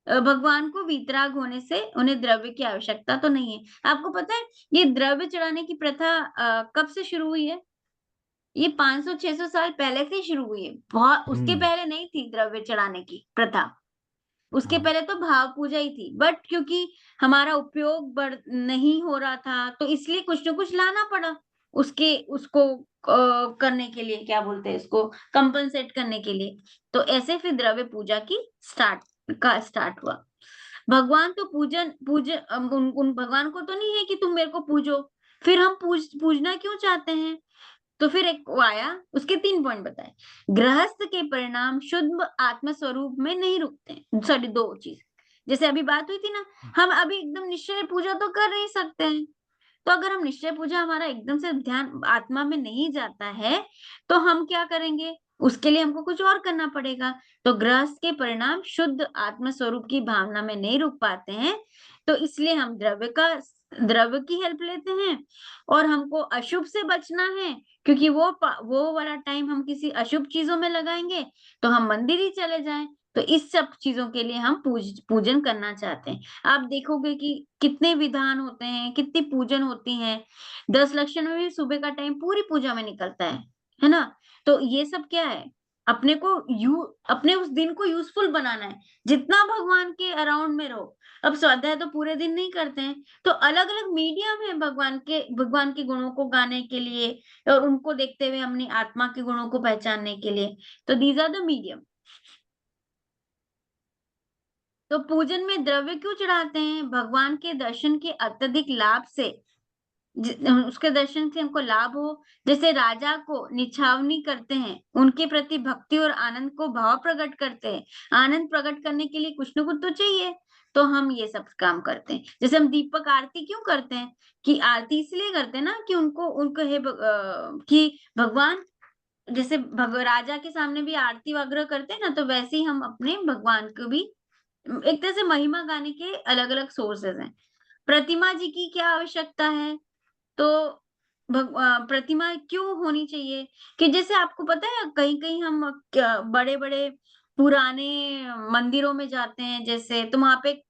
भगवान को वीतराग होने से उन्हें द्रव्य की आवश्यकता तो नहीं है। आपको पता है ये द्रव्य चढ़ाने की प्रथा कब से शुरू हुई है? ये 500-600 साल पहले से शुरू हुई है। बहुत उसके पहले नहीं थी द्रव्य चढ़ाने की प्रथा। उसके पहले तो भाव पूजा ही थी, बट क्योंकि हमारा उपयोग बढ़ नहीं हो रहा था, तो इसलिए कुछ न कुछ लाना पड़ा उसको करने के लिए, क्या बोलते हैं इसको, कंपनसेट करने के लिए। तो ऐसे फिर द्रव्य पूजा की स्टार्ट हुआ। भगवान तो उन भगवान को तो नहीं है कि तुम मेरे को पूजो, फिर हम पूजना क्यों चाहते हैं? तो फिर एक वो आया, उसके 3 पॉइंट बताए। गृहस्थ के परिणाम शुद्ध आत्म स्वरूप में नहीं रुकते हैं। सॉरी, 2 चीज जैसे अभी बात हुई थी ना, हम अभी एकदम निश्चय पूजा तो कर नहीं सकते हैं। तो अगर हम निश्चय पूजा, हमारा एकदम से ध्यान आत्मा में नहीं जाता है, तो हम क्या करेंगे? उसके लिए हमको कुछ और करना पड़ेगा। तो गृहस्थ के परिणाम शुद्ध आत्म स्वरूप की भावना में नहीं रुक पाते हैं, तो इसलिए हम द्रव्य की हेल्प लेते हैं। और हमको अशुभ से बचना है, क्योंकि वो वाला टाइम हम किसी अशुभ चीजों में लगाएंगे, तो हम मंदिर ही चले जाएं। तो इस सब चीजों के लिए हम पूजन करना चाहते हैं। आप देखोगे कि कितने विधान होते हैं, कितनी पूजन होती है। 10 लक्षण में भी सुबह का टाइम पूरी पूजा में निकलता है ना? तो ये सब क्या है? अपने उस दिन को यूजफुल बनाना है। जितना भगवान के अराउंड में रहो। अब स्वाध्याय तो पूरे दिन नहीं करते हैं, तो अलग अलग मीडियम है भगवान के गुणों को गाने के लिए, और उनको देखते हुए अपनी आत्मा के गुणों को पहचानने के लिए। तो दीज आर द मीडियम। तो पूजन में द्रव्य क्यों चढ़ाते हैं? भगवान के दर्शन के अत्यधिक लाभ से, उसके दर्शन से हमको लाभ हो। जैसे राजा को निछावनी करते हैं, उनके प्रति भक्ति और आनंद को भाव प्रकट करते हैं। आनंद प्रकट करने के लिए कुछ न कुछ तो चाहिए, तो हम ये सब काम करते हैं। जैसे हम दीपक आरती क्यों करते हैं? कि आरती इसलिए करते हैं ना कि उनको कि भगवान, जैसे राजा के सामने भी आरती वगैरह करते हैं ना, तो वैसे ही हम अपने भगवान को भी एक तरह से महिमा गाने के अलग अलग सोर्सेस हैं। प्रतिमा जी की क्या आवश्यकता है? तो प्रतिमा क्यों होनी चाहिए? कि जैसे आपको पता है, कहीं कहीं हम बड़े बड़े पुराने मंदिरों में जाते हैं, जैसे तो वहां पे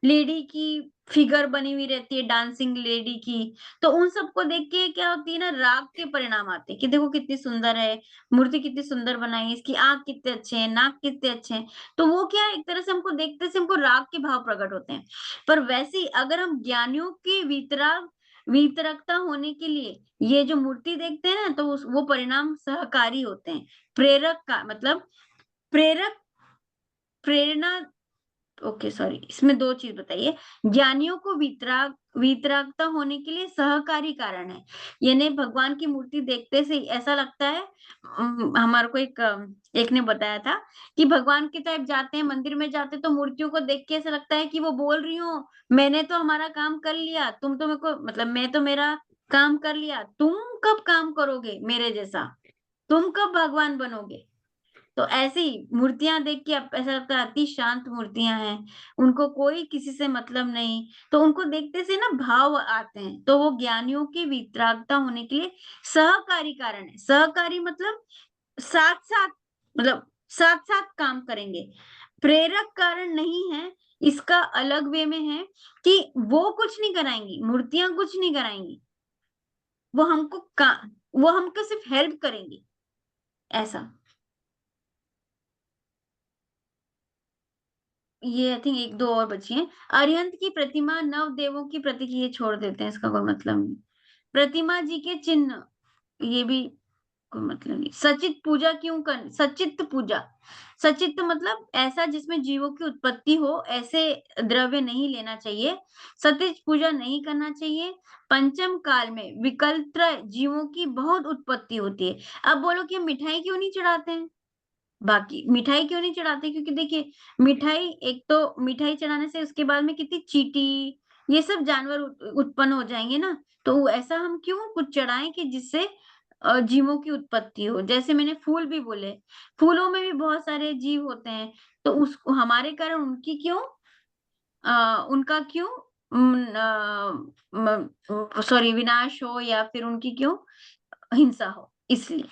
लेडी की फिगर बनी हुई रहती है, डांसिंग लेडी की। तो उन सबको देख के क्या होती है ना, राग के परिणाम आते हैं कि देखो कितनी सुंदर है मूर्ति, कितनी सुंदर बनाई है, इसकी आंख कितने अच्छे हैं, नाक कितने अच्छे हैं। तो वो क्या है, एक तरह से हमको देखते से हमको राग के भाव प्रकट होते हैं। पर वैसे ही अगर हम ज्ञानियों के वितरकता होने के लिए ये जो मूर्ति देखते हैं ना, तो वो परिणाम सहकारी होते हैं। प्रेरक का मतलब प्रेरक प्रेरणा। ओके सॉरी, इसमें 2 चीज बताइए। ज्ञानियों को वितरागता होने के लिए सहकारी कारण है। यानी भगवान की मूर्ति देखते से ऐसा लगता है, हमारे को एक ने बताया था कि भगवान की तरफ जाते हैं, मंदिर में जाते तो मूर्तियों को देख के ऐसा लगता है कि वो बोल रही हो, मैंने तो हमारा काम कर लिया, तुम तो मेरे को, मतलब मैं तो मेरा काम कर लिया, तुम कब काम करोगे मेरे जैसा, तुम कब भगवान बनोगे? तो ऐसे ही मूर्तियां देख के ऐसा लगता है अति शांत मूर्तियां हैं, उनको कोई किसी से मतलब नहीं। तो उनको देखते से ना भाव आते हैं, तो वो ज्ञानियों की वितरागता होने के लिए सहकारी कारण है। सहकारी मतलब साथ साथ, मतलब साथ साथ काम करेंगे। प्रेरक कारण नहीं है, इसका अलग वे में है कि वो कुछ नहीं कराएंगी, मूर्तियां कुछ नहीं कराएंगी, वो वो हमको सिर्फ हेल्प करेंगी, ऐसा। ये आई थिंक 1-2 और बची हैं। अरिहंत की प्रतिमा नव देवों की प्रतीक, ये छोड़ देते हैं, इसका कोई मतलब नहीं। प्रतिमा जी के चिन्ह, ये भी कोई मतलब नहीं। सचित पूजा क्यों कर सचित पूजा, सचित मतलब ऐसा जिसमें जीवों की उत्पत्ति हो, ऐसे द्रव्य नहीं लेना चाहिए। सतिज पूजा नहीं करना चाहिए। पंचम काल में विकल्प जीवों की बहुत उत्पत्ति होती है। अब बोलो कि हम मिठाई क्यों नहीं चढ़ाते हैं? बाकी मिठाई क्यों नहीं चढ़ाते? क्योंकि देखिए, मिठाई, एक तो मिठाई चढ़ाने से उसके बाद में कितनी चींटी, ये सब जानवर उत्पन्न हो जाएंगे ना। तो ऐसा हम क्यों कुछ चढ़ाएं कि जिससे जीवों की उत्पत्ति हो। जैसे मैंने फूल भी बोले, फूलों में भी बहुत सारे जीव होते हैं, तो उस हमारे कारण उनका क्यों सॉरी विनाश हो, या फिर उनकी क्यों हिंसा हो, इसलिए।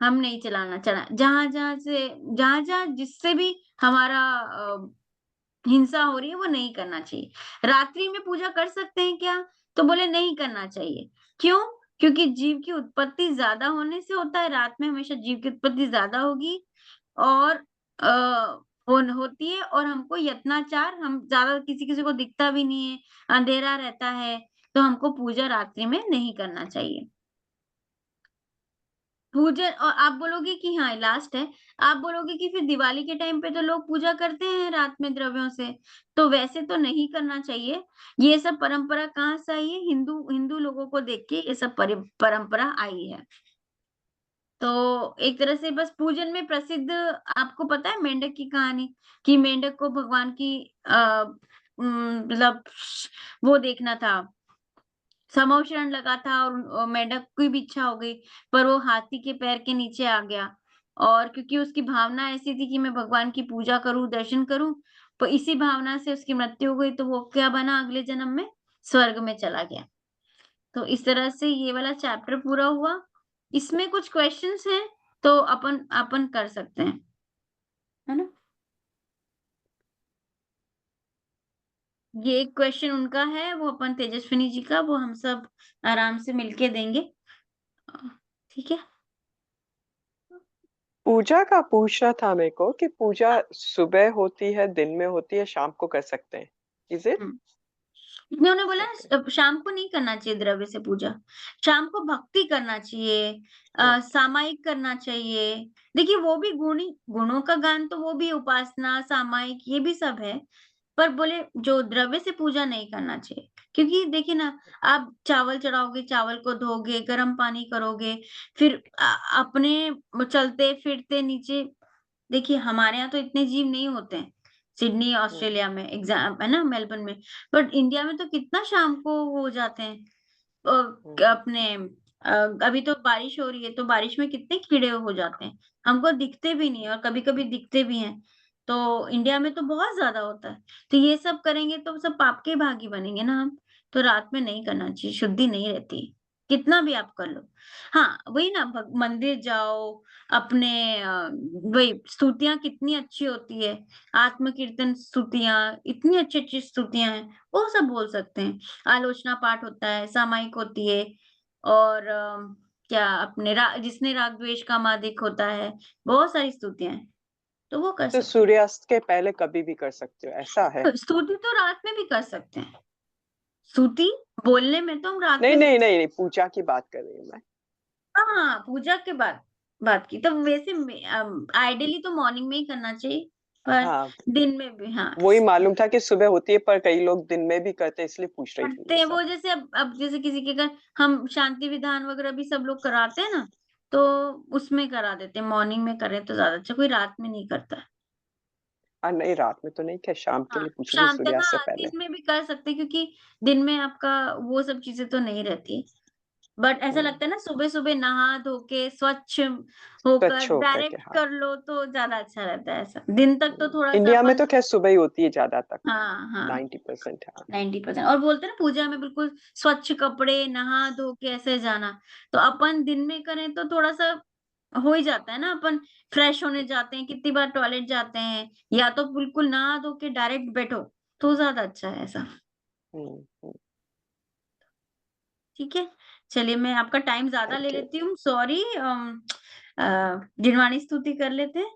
हम नहीं चलाना चला, जहां जहां जिससे भी हमारा हिंसा हो रही है वो नहीं करना चाहिए। रात्रि में पूजा कर सकते हैं क्या? तो बोले नहीं करना चाहिए। क्यों? क्योंकि जीव की उत्पत्ति ज्यादा होने से होता है, रात में हमेशा जीव की उत्पत्ति ज्यादा होगी और होती है, और हमको यत्नाचार, हम ज्यादा किसी किसी को दिखता भी नहीं है, अंधेरा रहता है, तो हमको पूजा रात्रि में नहीं करना चाहिए। पूजा, और आप बोलोगे कि हाँ लास्ट है, आप बोलोगे कि फिर दिवाली के टाइम पे तो लोग पूजा करते हैं रात में द्रव्यों से, तो वैसे तो नहीं करना चाहिए। ये सब परंपरा कहाँ से आई है? हिंदू हिंदू लोगों को देख के ये सब परंपरा आई है। तो एक तरह से बस पूजन में प्रसिद्ध, आपको पता है मेंढक की कहानी, कि मेंढक को भगवान की मतलब वो देखना था, समोशरण लगा था, और मेंढक की भी इच्छा हो गई, पर वो हाथी के पैर के नीचे आ गया, और क्योंकि उसकी भावना ऐसी थी कि मैं भगवान की पूजा करूं, दर्शन करूं, तो इसी भावना से उसकी मृत्यु हो गई, तो वो क्या बना अगले जन्म में? स्वर्ग में चला गया। तो इस तरह से ये वाला चैप्टर पूरा हुआ। इसमें कुछ क्वेश्चंस हैं तो अपन अपन कर सकते हैं, है ना? ये एक क्वेश्चन उनका है, वो अपन तेजस्विनी जी का, वो हम सब आराम से मिलके देंगे। ठीक है। पूजा का पूछना था मेरे को कि पूजा सुबह होती है, दिन में होती है, शाम को कर सकते हैं? Is it? उन्होंने बोला ओके। शाम को नहीं करना चाहिए द्रव्य से पूजा, शाम को भक्ति करना चाहिए, सामायिक करना चाहिए। देखिए वो भी गुणों का गान, तो वो भी उपासना, सामायिक, ये भी सब है, पर बोले जो द्रव्य से पूजा नहीं करना चाहिए। क्योंकि देखिए ना, आप चावल चढ़ाओगे, चावल को धोगे, गर्म पानी करोगे, फिर अपने चलते फिरते नीचे, देखिए हमारे यहाँ तो इतने जीव नहीं होते हैं, सिडनी ऑस्ट्रेलिया में एग्जाम है ना, मेलबर्न में, बट इंडिया में तो कितना शाम को हो जाते हैं। अपने अभी तो बारिश हो रही है, तो बारिश में कितने कीड़े हो जाते हैं, हमको दिखते भी नहीं, और कभी कभी दिखते भी हैं। तो इंडिया में तो बहुत ज्यादा होता है। तो ये सब करेंगे तो सब पाप के भागी बनेंगे ना हम। तो रात में नहीं करना चाहिए, शुद्धि नहीं रहती, कितना भी आप कर लो। हाँ वही ना, मंदिर जाओ, अपने वही स्तुतियां कितनी अच्छी होती है, आत्म कीर्तन स्तुतियां, इतनी अच्छी अच्छी स्तुतियां हैं, वो सब बोल सकते हैं। आलोचना पाठ होता है, सामायिक होती है, और क्या अपने जिसने राग द्वेष का मादिक होता है, बहुत सारी स्तुतियां हैं, तो वो कर तो सकते सूर्यास्त के पहले कभी भी कर सकते हो, ऐसा है? हैं। स्तुति तो रात में भी कर सकते हैं, स्तुति बोलने में तो हम रात नहीं में भी। नहीं नहीं नहीं, पूजा की बात कर रही हूँ मैं। हाँ पूजा के बाद बात की, तो वैसे आइडियली तो मॉर्निंग में ही करना चाहिए, पर हाँ, दिन में भी। हाँ वही मालूम था कि सुबह होती है, पर कई लोग दिन में भी करते हैं, इसलिए पूछ रही थी करते ये हैं सब। वो, जैसे अब जैसे किसी के घर हम शांति विधान वगैरह भी सब लोग कराते हैं ना, तो उसमें करा देते हैं, मॉर्निंग में करें तो ज्यादा अच्छा, कोई रात में नहीं करता है। नहीं, रात में तो नहीं, क्या शाम के हाँ लिए पूछ रही हूँ, शाम तक, सूर्यास्त से हाँ पहले। दिन में भी कर सकते हैं, क्योंकि दिन में आपका वो सब चीजें तो नहीं रहती। बट ऐसा हम्म, लगता है ना, सुबह सुबह नहा धो के स्वच्छ होकर स्वच्छ होकर के, डायरेक्ट हाँ। कर लो तो ज्यादा अच्छा रहता है। ऐसा दिन तक तो थोड़ा सा इंडिया में अपन, तो खैर सुबह ही होती है ज्यादा तक। हाँ हाँ 90%, हाँ। 90%। और बोलते हैं ना पूजा में बिल्कुल स्वच्छ कपड़े, नहा धो के ऐसे जाना, तो अपन दिन में करें तो थोड़ा सा हो ही जाता है ना, अपन फ्रेश होने जाते हैं, कितनी बार टॉयलेट जाते हैं, या तो बिल्कुल नहा धो के डायरेक्ट बैठो तो ज्यादा अच्छा है ऐसा। हम्म। ठीक है, चलिए मैं आपका टाइम ज्यादा ले थैंक यू। लेती हूँ, सॉरी। जिनवाणी स्तुति कर लेते हैं।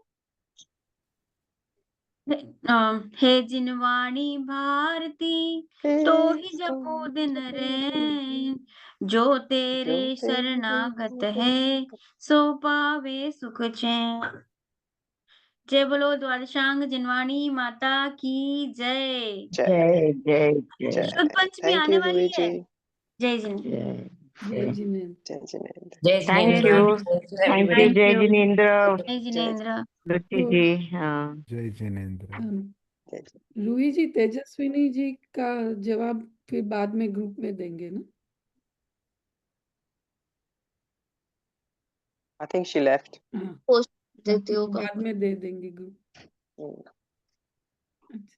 हे जिनवाणी भारती, तो ही जपो दिन रैन, जो तेरे शरणागत है, सो पावे सुख चैन। जय बोलो द्वादशांग जिनवाणी माता की जय। जय जय जय जय। शुद्ध पंचमी थैंक आने यू वाली रूही है। जी। जय जिन। जय जय जिनेन्द्र। जय जिनेन्द्र। जय thank Jinendra. You, Thank you thank you everybody. Thank जय यू। जिनेन्द्र, जय जय जिनेन्द्र। रुचि तो जी। हाँ, जय जिनेन्द्र। जय। रूही जी, तेजस्विनी जी का जवाब फिर बाद में ग्रुप में देंगे ना? I think she left. हाँ पोस्ट हाँ, देती हूँ बाद में दे देंगे ग्रुप। हम्म। अच्छा।